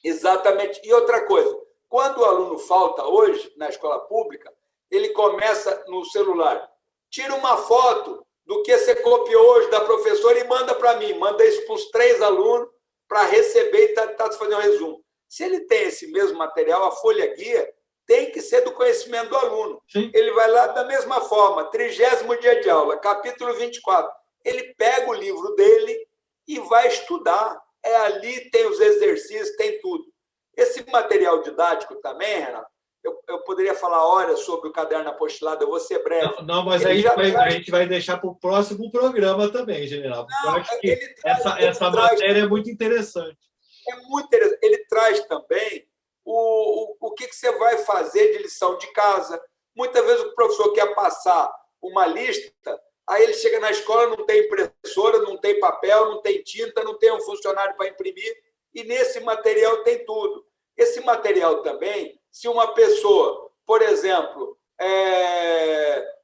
Exatamente. E outra coisa, quando o aluno falta hoje, na escola pública, ele começa no celular. Tira uma foto do que você copiou hoje da professora e manda para mim. Manda isso para os 3 alunos para receber e tentar fazer um resumo. Se ele tem esse mesmo material, a folha guia tem que ser do conhecimento do aluno. Sim. Ele vai lá da mesma forma, 30º dia de aula, capítulo 24. Ele pega o livro dele e vai estudar. É ali, tem os exercícios, tem tudo. Esse material didático também, Renato, eu poderia falar horas sobre o caderno apostilado, eu vou ser breve. Não, mas aí a gente vai deixar para o próximo programa também, general. Porque eu acho que essa matéria é muito interessante. É muito interessante. Ele traz também o que você vai fazer de lição de casa. Muitas vezes o professor quer passar uma lista, aí ele chega na escola, não tem impressora, não tem papel, não tem tinta, não tem um funcionário para imprimir, e nesse material tem tudo. Esse material também, se uma pessoa, por exemplo,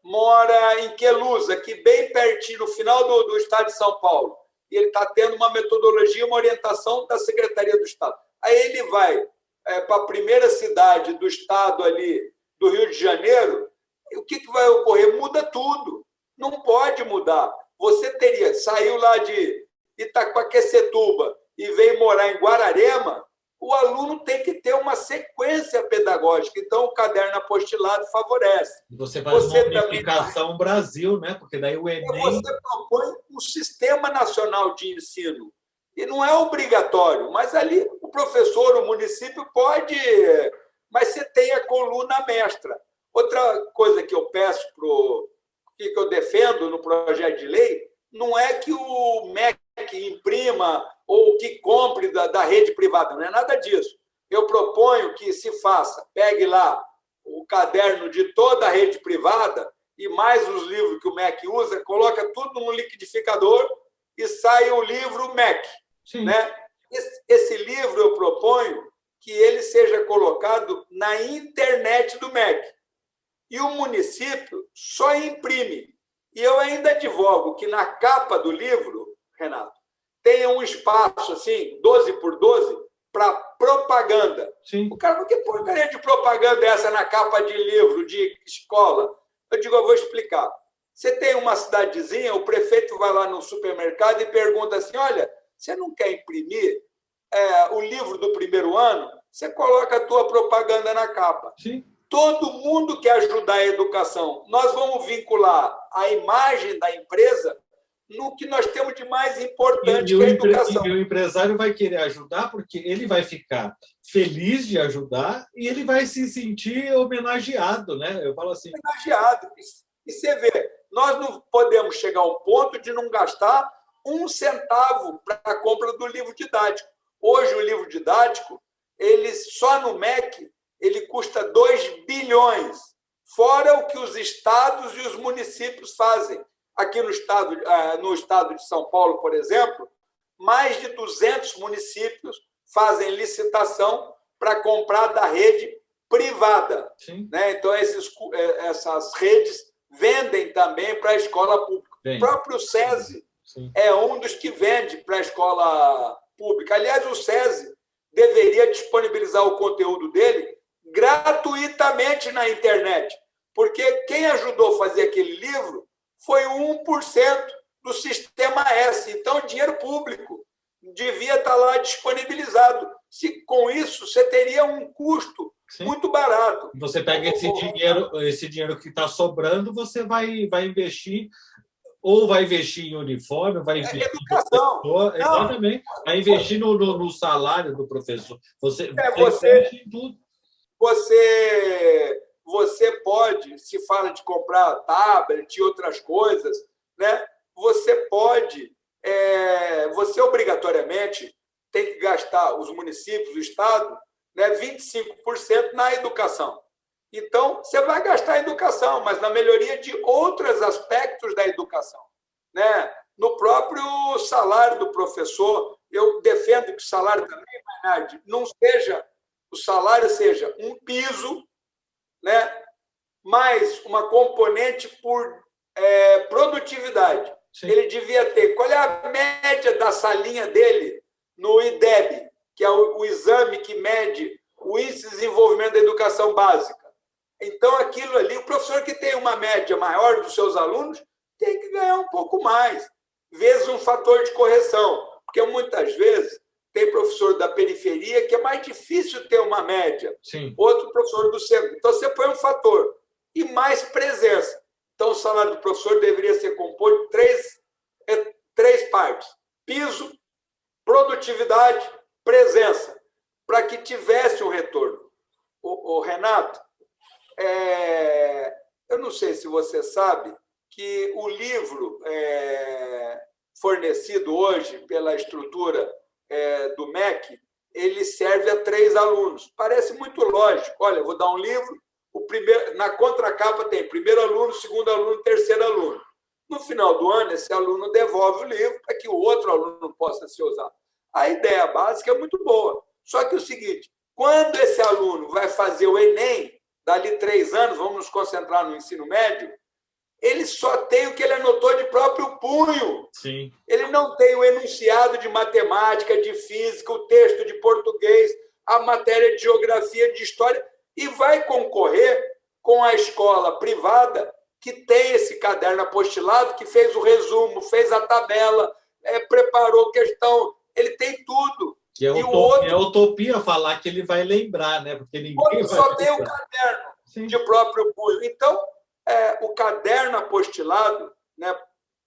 mora em Queluz, aqui bem pertinho, no final do estado de São Paulo, e ele está tendo uma metodologia, uma orientação da Secretaria do Estado. Aí ele vai para a primeira cidade do estado ali, do Rio de Janeiro, e o que vai ocorrer? Muda tudo. Não pode mudar. Você saiu lá de Itaquaquecetuba e veio morar em Guararema, o aluno tem que ter uma sequência pedagógica. Então, o caderno apostilado favorece. Você faz uma unificação Brasil, né? Porque daí o Enem... Você propõe um sistema nacional de ensino. E não é obrigatório, mas ali o professor, o município pode... Mas você tem a coluna mestra. Outra coisa que eu peço que eu defendo no projeto de lei, não é que o MEC imprima ou que compre da rede privada, não é nada disso. Eu proponho que se faça, pegue lá o caderno de toda a rede privada e mais os livros que o MEC usa, coloca tudo no liquidificador e sai o livro MEC. Né? Esse livro eu proponho que ele seja colocado na internet do MEC. E o município só imprime. E eu ainda advogo que na capa do livro, Renato, tenha um espaço assim, 12 por 12, para propaganda. Sim. O cara fala, que porcaria de propaganda é essa na capa de livro, de escola? Eu digo, eu vou explicar. Você tem uma cidadezinha, o prefeito vai lá no supermercado e pergunta assim, olha, você não quer imprimir o livro do primeiro ano? Você coloca a tua propaganda na capa. Sim. Todo mundo quer ajudar a educação. Nós vamos vincular a imagem da empresa no que nós temos de mais importante, que é a educação. E o empresário vai querer ajudar porque ele vai ficar feliz de ajudar e ele vai se sentir homenageado, né? Eu falo assim... Homenageado. E você vê, nós não podemos chegar a um ponto de não gastar 1 centavo para a compra do livro didático. Hoje, o livro didático, ele só no MEC, ele custa 2 bilhões, fora o que os estados e os municípios fazem. Aqui no estado de São Paulo, por exemplo, mais de 200 municípios fazem licitação para comprar da rede privada. Né? Então, essas redes vendem também para a escola pública. O próprio SESI é um dos que vende para a escola pública. Aliás, o SESI deveria disponibilizar o conteúdo dele gratuitamente na internet, porque quem ajudou a fazer aquele livro foi 1% do sistema S. Então, dinheiro público devia estar lá disponibilizado. Se com isso você teria um custo muito barato. Você pega esse dinheiro que está sobrando, você vai investir, ou vai investir em uniforme, vai investir em educação. Exatamente. Vai investir no salário do professor. Você investe em tudo. Você pode, se fala de comprar tablet e outras coisas, né? Você pode, você obrigatoriamente tem que gastar, os municípios, o Estado, né, 25% na educação. Então, você vai gastar em educação, mas na melhoria de outros aspectos da educação, né? No próprio salário do professor, eu defendo que o salário também, Maynard, não seja, o salário seja um piso, né, mais uma componente por produtividade. Sim. Ele devia ter. Qual é a média da salinha dele no IDEB, que é o exame que mede o índice de desenvolvimento da educação básica? Então, aquilo ali, o professor que tem uma média maior dos seus alunos tem que ganhar um pouco mais, vezes um fator de correção, porque muitas vezes tem professor da periferia que é mais difícil ter uma média. Sim. Outro professor do centro. Então, você põe um fator e mais presença. Então, o salário do professor deveria ser composto de três partes: piso, produtividade, presença, para que tivesse um retorno. O Renato, eu não sei se você sabe que o livro fornecido hoje pela estrutura do MEC, ele serve a 3 alunos. Parece muito lógico. Olha, eu vou dar um livro, na contracapa tem primeiro aluno, segundo aluno, terceiro aluno. No final do ano, esse aluno devolve o livro para que o outro aluno possa ser usado. A ideia básica é muito boa. Só que é o seguinte, quando esse aluno vai fazer o Enem, dali 3 anos, vamos nos concentrar no ensino médio, ele só tem o que ele anotou de próprio punho. Sim. Ele não tem o enunciado de matemática, de física, o texto de português, a matéria de geografia, de história, e vai concorrer com a escola privada que tem esse caderno apostilado, que fez o resumo, fez a tabela, preparou questão, ele tem tudo. E o outro, é utopia falar que ele vai lembrar, né? Porque ninguém só tem o caderno. Sim. De próprio punho. Então, o caderno apostilado, né,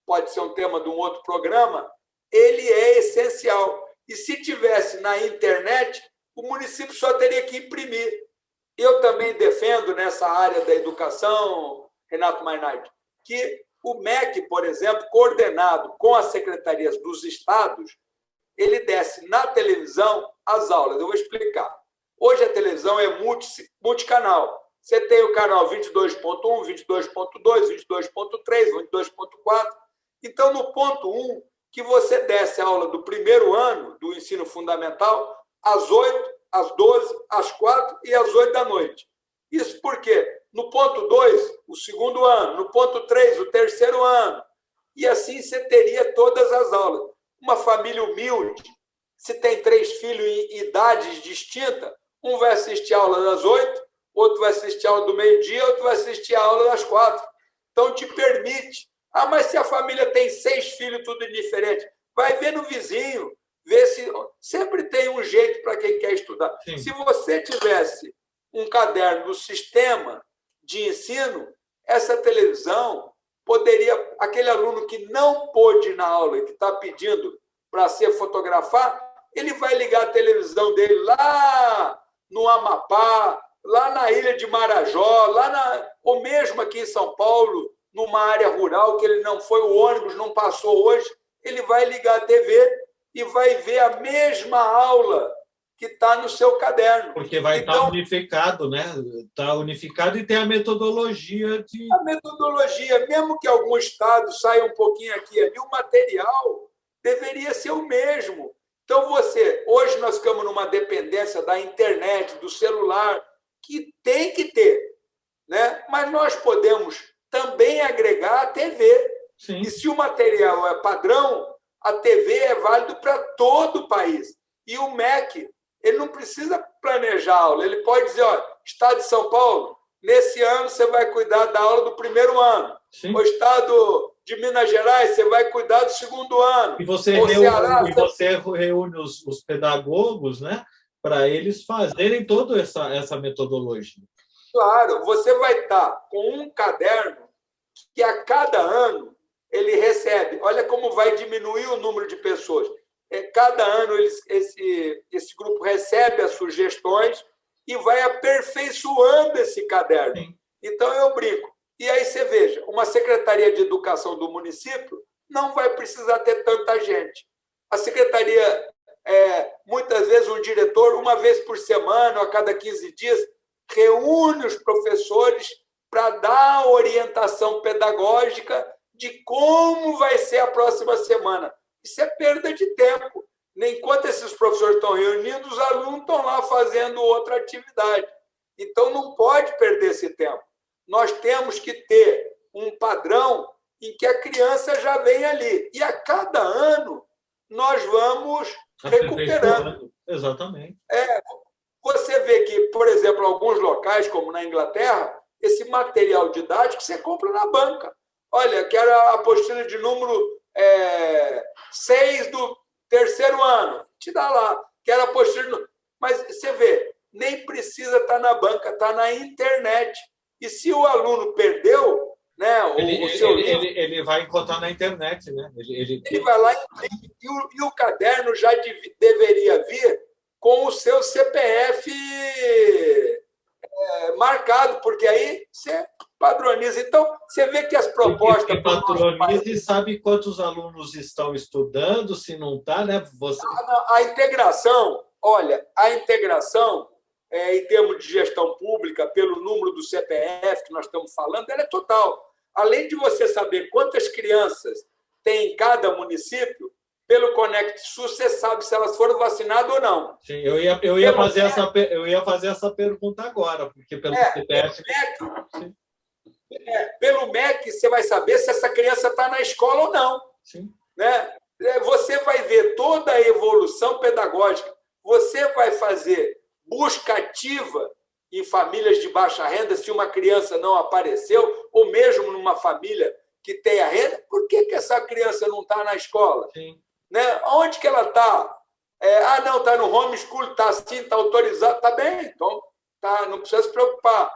pode ser um tema de um outro programa, ele é essencial. E se tivesse na internet, o município só teria que imprimir. Eu também defendo nessa área da educação, Renato Maynard, que o MEC, por exemplo, coordenado com as secretarias dos estados, ele desse na televisão as aulas. Eu vou explicar. Hoje a televisão é multicanal. Você tem o canal 22.1, 22.2, 22.3, 22.4. Então, no ponto 1, que você desse a aula do primeiro ano do ensino fundamental às 8, às 12, às 4 e às 8 da noite. Isso porque no ponto 2, o segundo ano, no ponto 3, o terceiro ano. E assim você teria todas as aulas. Uma família humilde, se tem 3 filhos em idades distintas, um vai assistir a aula das 8, outro vai assistir a aula do meio-dia, outro vai assistir a aula das 4. Então, te permite. Mas se a família tem 6 filhos, tudo diferente, vai ver no vizinho, ver se... Sempre tem um jeito para quem quer estudar. Sim. Se você tivesse um caderno do sistema de ensino, essa televisão poderia... Aquele aluno que não pôde ir na aula e que está pedindo para ser fotografar, ele vai ligar a televisão dele lá no Amapá, lá na ilha de Marajó, ou mesmo aqui em São Paulo, numa área rural que ele não foi, o ônibus não passou hoje, ele vai ligar a TV e vai ver a mesma aula que está no seu caderno. Porque vai estar unificado, né? Está unificado e tem a metodologia de... A metodologia, mesmo que algum estado saia um pouquinho aqui e ali, o material deveria ser o mesmo. Então, hoje nós ficamos numa dependência da internet, do celular, que tem que ter, né? Mas nós podemos também agregar a TV. Sim. E se o material é padrão, a TV é válido para todo o país. E o MEC, ele não precisa planejar a aula, ele pode dizer, Estado de São Paulo, Nesse ano, você vai cuidar da aula do primeiro ano. Sim. O estado de Minas Gerais, você vai cuidar do segundo ano. E você O reúne, Ceará, reúne os pedagogos, né, para eles fazerem toda essa metodologia. claro, você vai estar com um caderno que a cada ano ele recebe. Olha como vai diminuir o número de pessoas. Cada ano esse grupo recebe as sugestões e vai aperfeiçoando esse caderno. Sim. Então, eu brinco. E aí você veja, uma Secretaria de Educação do município não vai precisar ter tanta gente. A Secretaria, muitas vezes, um diretor, uma vez por semana, ou a cada 15 dias, reúne os professores para dar orientação pedagógica de como vai ser a próxima semana. Isso é perda de tempo. Enquanto esses professores estão reunidos, os alunos estão lá fazendo outra atividade. Então, não pode perder esse tempo. Nós temos que ter um padrão em que a criança já vem ali. E a cada ano, nós vamos recuperando. Exatamente. Você vê que, por exemplo, alguns locais, como na Inglaterra, esse material didático você compra na banca. Olha, quero a apostila de número 6 do terceiro ano. Te dá lá. Quero a apostila. Mas você vê, nem precisa estar na banca, está na internet. E se o aluno perdeu, né, o seu livro, ele vai encontrar na internet, né? Ele vai lá e o caderno já deveria vir com o seu CPF marcado, porque aí você padroniza. Então, você vê que as propostas... Porque padroniza e sabe quantos alunos estão estudando, se não está, né? A integração, olha, a integração, em termos de gestão pública, pelo número do CPF que nós estamos falando, ela é total. Além de você saber quantas crianças tem em cada município, pelo Conect SUS, você sabe se elas foram vacinadas ou não. Sim, eu ia fazer essa pergunta agora, porque pelo CPF... Pelo MEC, você vai saber se essa criança está na escola ou não. Sim. Né? Você vai ver toda a evolução pedagógica. Você vai fazer busca ativa em famílias de baixa renda, se uma criança não apareceu, ou mesmo numa família que tenha renda, por que essa criança não está na escola? Sim. Né? Onde que ela está? Não, está no homeschool, está assim, está autorizado, está bem, então não precisa se preocupar.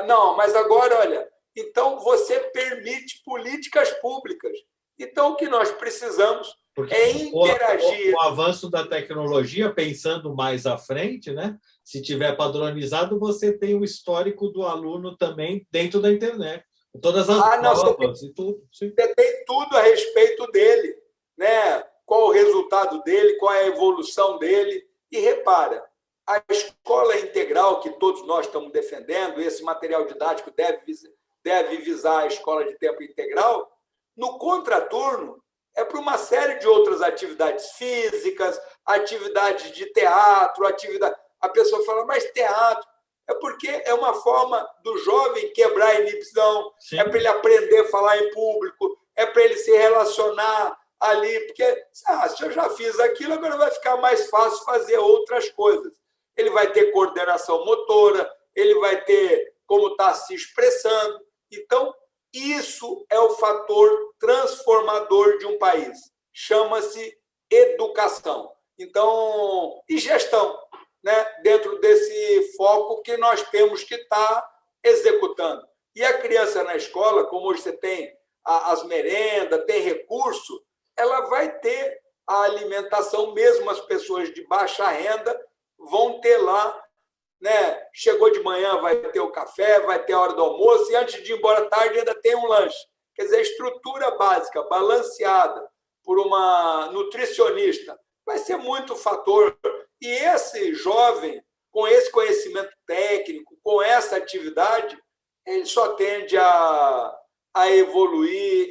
Não, mas agora, olha, então você permite políticas públicas. Então, o que nós precisamos é interagir. O avanço da tecnologia, pensando mais à frente, né? Se tiver padronizado, você tem o histórico do aluno também dentro da internet. Todas as provas e tudo. Sim. Você tem tudo a respeito dele, né? Qual o resultado dele, qual é a evolução dele. E repara, a escola integral que todos nós estamos defendendo, esse material didático deve visar a escola de tempo integral, no contraturno, é para uma série de outras atividades físicas, atividades de teatro, A pessoa fala, mas teatro? É porque é uma forma do jovem quebrar a inibição, Sim. É para ele aprender a falar em público, é para ele se relacionar ali, porque se eu já fiz aquilo, agora vai ficar mais fácil fazer outras coisas. Ele vai ter coordenação motora, ele vai ter como está se expressando. Então, isso é o fator transformador de um país. Chama-se educação. Então, e gestão, né? Dentro desse foco que nós temos que estar executando. E a criança na escola, como hoje você tem as merendas, tem recurso, ela vai ter a alimentação, mesmo as pessoas de baixa renda vão ter lá, né? Chegou de manhã, vai ter o café, vai ter a hora do almoço, e antes de ir embora à tarde ainda tem um lanche. Quer dizer, a estrutura básica, balanceada por uma nutricionista, vai ser muito fator. E esse jovem, com esse conhecimento técnico, com essa atividade, ele só tende a evoluir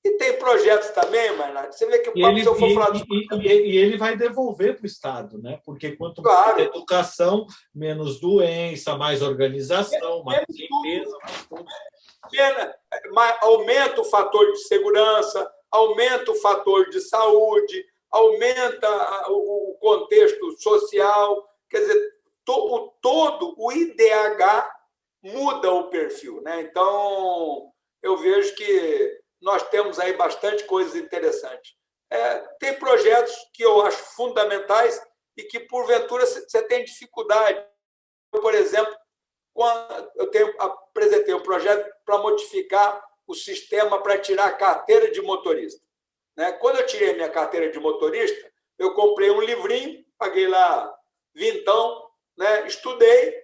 e tem projetos também, Maynard. Você vê que se eu for falar e ele vai devolver para o Estado, né? Porque quanto mais educação, menos doença, mais organização, mais limpeza, aumenta o fator de segurança, aumenta o fator de saúde, aumenta o contexto social. Quer dizer, o IDH muda o perfil, né? Então, eu vejo que nós temos aí bastante coisas interessantes. Tem projetos que eu acho fundamentais e que, porventura, você tem dificuldade. Eu, por exemplo, quando apresentei um projeto para modificar o sistema para tirar a carteira de motorista. Né? Quando eu tirei minha carteira de motorista, eu comprei um livrinho, paguei lá vintão, né? Estudei,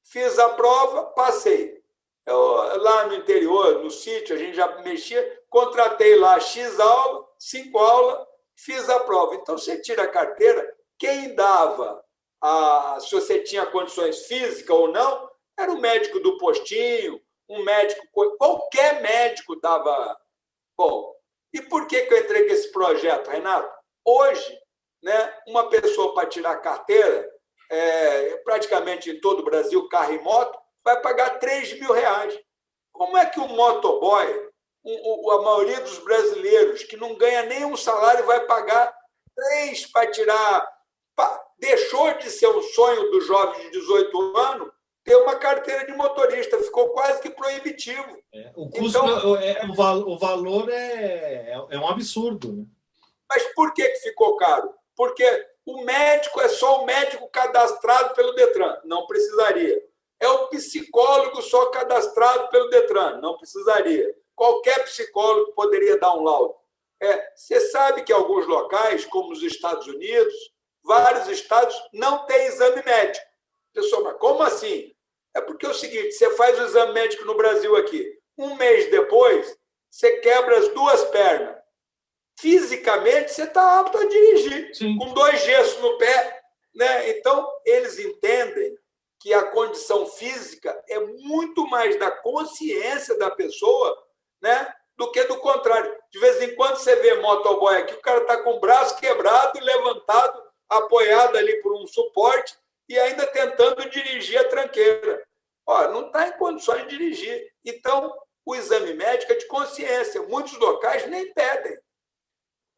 fiz a prova, passei. Lá no interior, no sítio, a gente já mexia, contratei lá X aula, 5 aulas, fiz a prova. Então, você tira a carteira, quem dava, se você tinha condições físicas ou não, era o médico do postinho, um médico, qualquer médico dava. Bom, e por que eu entrei com esse projeto, Renato? Hoje, né, uma pessoa para tirar a carteira, praticamente em todo o Brasil, carro e moto, vai pagar R$ 3.000. Como é que o motoboy, a maioria dos brasileiros, que não ganha nenhum salário, vai pagar 3 para tirar? Deixou de ser um sonho do jovem de 18 anos ter uma carteira de motorista, ficou quase que proibitivo. O custo, então, o valor é um absurdo. Né? Mas por que ficou caro? Porque o médico é só o médico cadastrado pelo Detran, não precisaria. É o psicólogo só cadastrado pelo Detran, não precisaria. Qualquer psicólogo poderia dar um laudo. Você sabe que alguns locais, como os Estados Unidos, vários estados não têm exame médico. Pessoal, mas como assim? É porque é o seguinte, você faz o exame médico no Brasil aqui, um mês depois, você quebra as 2 pernas. Fisicamente, você está apto a dirigir, Sim. com 2 gessos no pé. Né? Então, eles entendem que a condição física é muito mais da consciência da pessoa, né, do que do contrário. De vez em quando você vê motoboy aqui, o cara está com o braço quebrado, levantado, apoiado ali por um suporte e ainda tentando dirigir a tranqueira. Não está em condições de dirigir. Então, o exame médico é de consciência. Muitos locais nem pedem.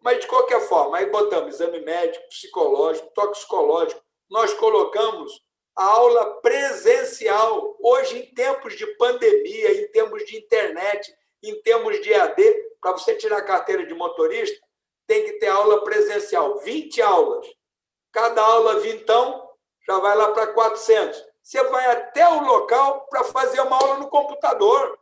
Mas, de qualquer forma, aí botamos exame médico, psicológico, toxicológico. Nós colocamos a aula presencial. Hoje, em tempos de pandemia, em tempos de internet, em tempos de EAD, para você tirar a carteira de motorista, tem que ter aula presencial. 20 aulas. Cada aula, vintão, já vai lá para 400. Você vai até o local para fazer uma aula no computador.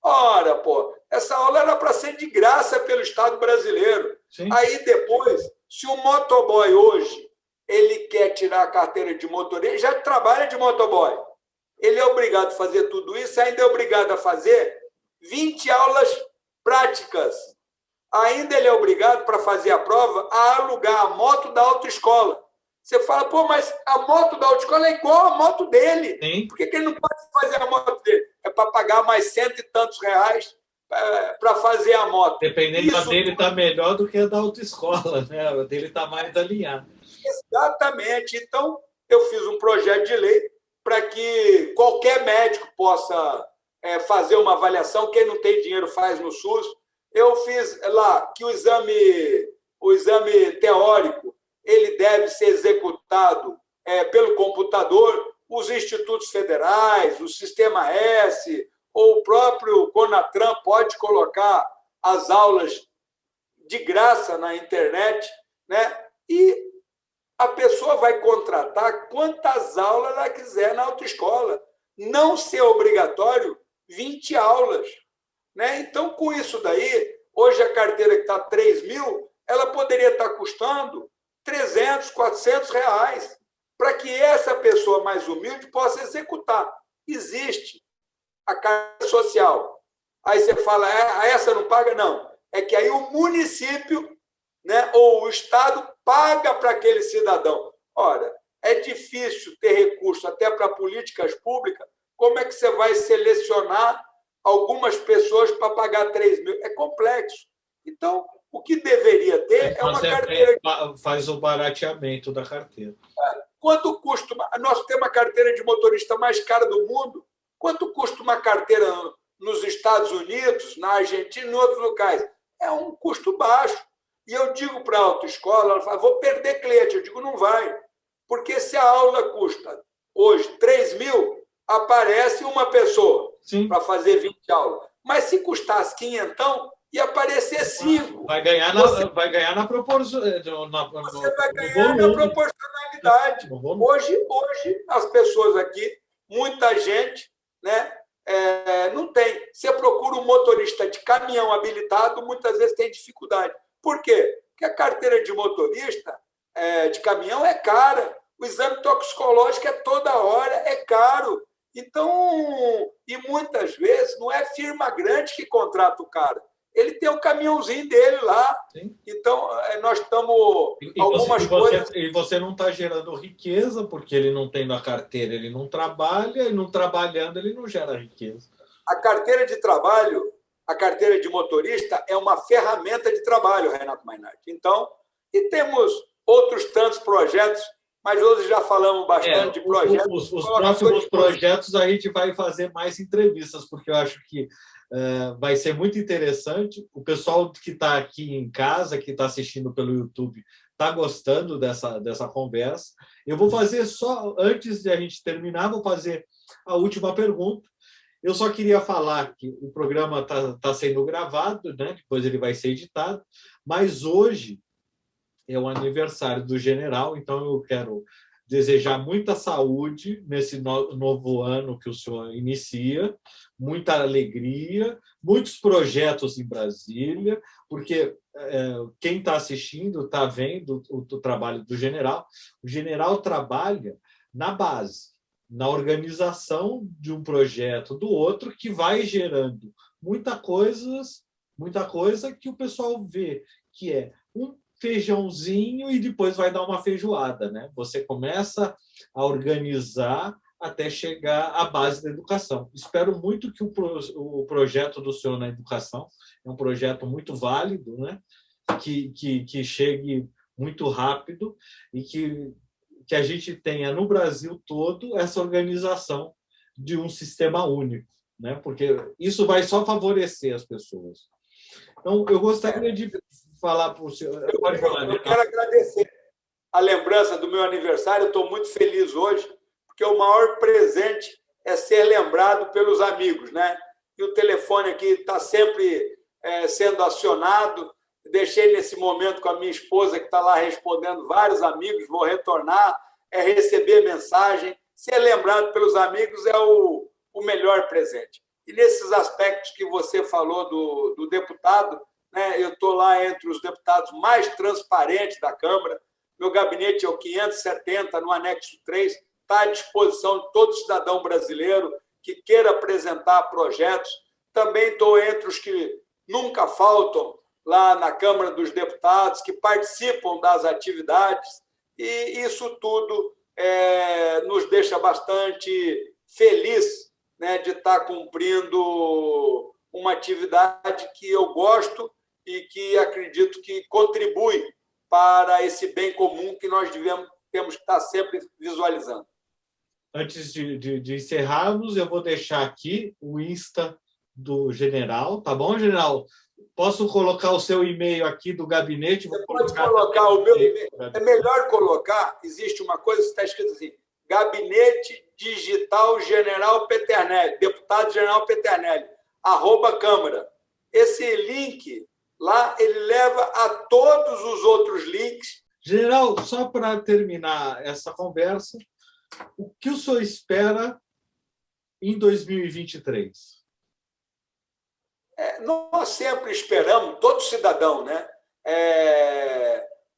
Ora, essa aula era para ser de graça pelo Estado brasileiro. Sim. Aí depois, se o motoboy hoje ele quer tirar a carteira de motorista, ele já trabalha de motoboy. Ele é obrigado a fazer tudo isso, ainda é obrigado a fazer 20 aulas práticas. Ainda ele é obrigado, para fazer a prova, a alugar a moto da autoescola. Você fala, mas a moto da autoescola é igual à moto dele. Sim. Por que ele não pode fazer a moto dele? É para pagar mais R$100 e tantos para fazer a moto. Dependendo da dele, está melhor do que a da autoescola, né? A dele está mais alinhado. Exatamente. Então, eu fiz um projeto de lei para que qualquer médico possa fazer uma avaliação. Quem não tem dinheiro faz no SUS. Eu fiz lá que o exame teórico ele deve ser executado pelo computador. Os institutos federais, o Sistema S, ou o próprio Conatran pode colocar as aulas de graça na internet, né? E a pessoa vai contratar quantas aulas ela quiser na autoescola. Não ser obrigatório 20 aulas. Né? Então, com isso daí, hoje a carteira que está R$3.000, ela poderia estar custando R$300, R$400, para que essa pessoa mais humilde possa executar. Existe a carteira social. Aí você fala, essa não paga? Não. É que aí o município, né, ou o Estado paga para aquele cidadão. Ora, é difícil ter recurso até para políticas públicas. Como é que você vai selecionar algumas pessoas para pagar R$3.000? É complexo. Então, o que deveria ter é uma carteira... Faz o barateamento da carteira. Quanto custa? Nós temos a carteira de motorista mais cara do mundo. Quanto custa uma carteira nos Estados Unidos, na Argentina e em outros locais? É um custo baixo. E eu digo para a autoescola, ela fala, vou perder cliente. Eu digo, não vai. Porque se a aula custa hoje R$3.000, aparece uma pessoa para fazer 20 aulas. Mas se custasse 500, ia aparecer 5. Vai ganhar na proporção. Você vai ganhar na proporcionalidade. Hoje, as pessoas aqui, muita gente, né, não tem. Você procura um motorista de caminhão habilitado, muitas vezes tem dificuldade. Por quê? Porque a carteira de motorista de caminhão é cara. O exame toxicológico toda hora, é caro. Então, e muitas vezes não é firma grande que contrata o cara. Ele tem o caminhãozinho dele lá. Sim. Então, nós estamos... E você não está gerando riqueza, porque ele não tem na carteira, ele não trabalha, e não trabalhando, ele não gera riqueza. A carteira de trabalho, a carteira de motorista é uma ferramenta de trabalho, Renato Mainardi. Então, e temos outros tantos projetos, mas hoje já falamos bastante de projetos. Os próximos projetos a gente vai fazer mais entrevistas, porque eu acho que vai ser muito interessante. O pessoal que está aqui em casa, que está assistindo pelo YouTube, está gostando dessa conversa. Eu vou fazer só, antes de a gente terminar, vou fazer a última pergunta. Eu só queria falar que o programa está sendo gravado, né? Depois ele vai ser editado, mas hoje é o aniversário do general, então eu quero desejar muita saúde nesse novo ano que o senhor inicia, muita alegria, muitos projetos em Brasília, porque quem está assistindo está vendo o trabalho do general. O general trabalha na base, na organização de um projeto do outro, que vai gerando muita coisa que o pessoal vê, que é um feijãozinho e depois vai dar uma feijoada, né? Você começa a organizar até chegar à base da educação. Espero muito que o projeto do senhor na educação é um projeto muito válido, né? Que chegue muito rápido e que a gente tenha no Brasil todo essa organização de um sistema único, né? Porque isso vai só favorecer as pessoas. Então, eu gostaria de falar para o senhor... Eu quero agradecer a lembrança do meu aniversário. Eu estou muito feliz hoje, porque o maior presente é ser lembrado pelos amigos, né? E o telefone aqui está sempre sendo acionado. Deixei nesse momento com a minha esposa, que está lá respondendo vários amigos. Vou retornar, receber mensagem. Ser lembrado pelos amigos é o melhor presente. E nesses aspectos que você falou do deputado, né, eu estou lá entre os deputados mais transparentes da Câmara. Meu gabinete é o 570, no anexo 3, está à disposição de todo cidadão brasileiro que queira apresentar projetos. Também estou entre os que nunca faltam lá na Câmara dos Deputados, que participam das atividades, e isso tudo nos deixa bastante feliz, né, de estar cumprindo uma atividade que eu gosto e que acredito que contribui para esse bem comum que nós temos que estar sempre visualizando. Antes de encerrarmos, eu vou deixar aqui o Insta do general, tá bom, general? Posso colocar o seu e-mail aqui do gabinete? Você pode colocar o meu e-mail. É melhor colocar, existe uma coisa que está escrito assim, Gabinete Digital General Peternelli, Deputado General Peternelli, @Câmara. Esse link lá, ele leva a todos os outros links. General, só para terminar essa conversa, o que o senhor espera em 2023? Nós sempre esperamos, todo cidadão, né?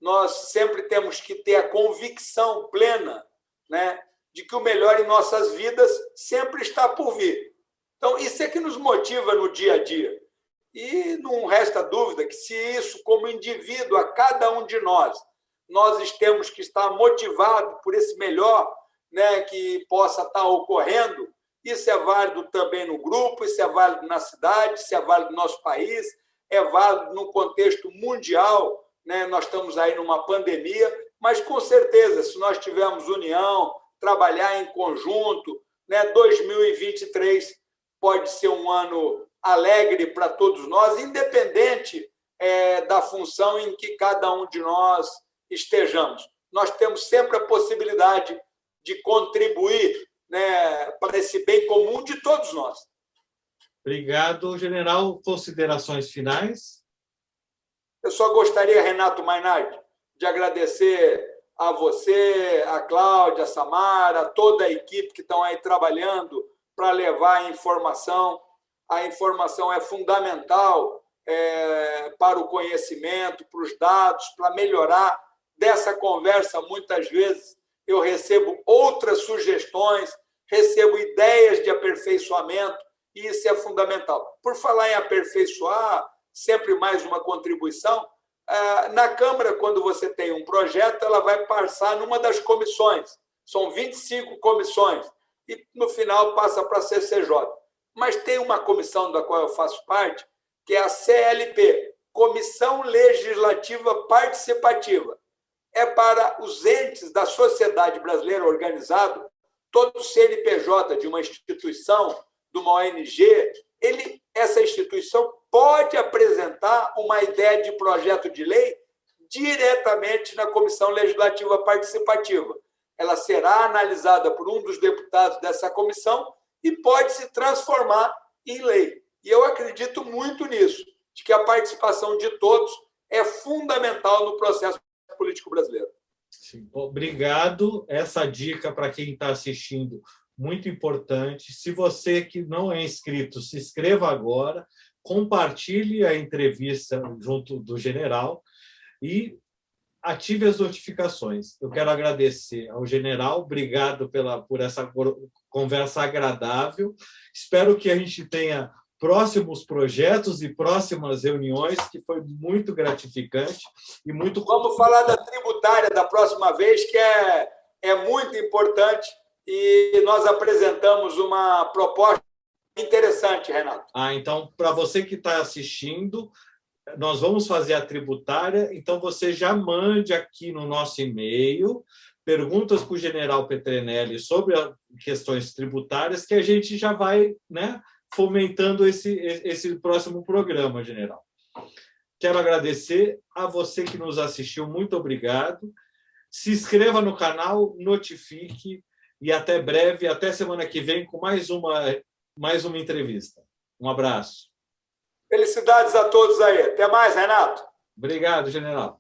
Nós sempre temos que ter a convicção plena, né, de que o melhor em nossas vidas sempre está por vir. Então, isso é que nos motiva no dia a dia. E não resta dúvida que, se isso, como indivíduo, a cada um de nós temos que estar motivado por esse melhor, né, que possa estar ocorrendo, isso é válido também no grupo, isso é válido na cidade, isso é válido no nosso país, é válido no contexto mundial, né? Nós estamos aí numa pandemia, mas, com certeza, se nós tivermos união, trabalhar em conjunto, né, 2023 pode ser um ano alegre para todos nós, independente da função em que cada um de nós estejamos. Nós temos sempre a possibilidade de contribuir né, para esse bem comum de todos nós. Obrigado, general. Considerações finais? Eu só gostaria, Renato Mainardi, de agradecer a você, a Cláudia, a Samara, toda a equipe que estão aí trabalhando para levar a informação. A informação é fundamental para o conhecimento, para os dados, para melhorar. Dessa conversa, muitas vezes, eu recebo outras sugestões, recebo ideias de aperfeiçoamento, e isso é fundamental. Por falar em aperfeiçoar, sempre mais uma contribuição, na Câmara, quando você tem um projeto, ela vai passar numa das comissões. São 25 comissões. E, no final, passa para a CCJ. Mas tem uma comissão da qual eu faço parte, que é a CLP, Comissão Legislativa Participativa. É para os entes da sociedade brasileira organizado, todo CNPJ de uma instituição, de uma ONG, essa instituição pode apresentar uma ideia de projeto de lei diretamente na Comissão Legislativa Participativa. Ela será analisada por um dos deputados dessa comissão e pode se transformar em lei. E eu acredito muito nisso, de que a participação de todos é fundamental no processo político brasileiro. Sim. Obrigado. Essa dica para quem está assistindo, muito importante. Se você que não é inscrito, se inscreva agora, compartilhe a entrevista junto do general e ative as notificações. Eu quero agradecer ao general, obrigado por essa conversa agradável. Espero que a gente tenha próximos projetos e próximas reuniões, que foi muito gratificante e muito... Vamos falar da tributária da próxima vez, que é muito importante, e nós apresentamos uma proposta interessante, Renato. Então, para você que está assistindo, nós vamos fazer a tributária, então você já mande aqui no nosso e-mail perguntas para o general Petrenelli sobre questões tributárias, que a gente já vai, né, fomentando esse próximo programa, general. Quero agradecer a você que nos assistiu, muito obrigado. Se inscreva no canal, notifique, e até breve, até semana que vem, com mais uma entrevista. Um abraço. Felicidades a todos aí. Até mais, Renato. Obrigado, general.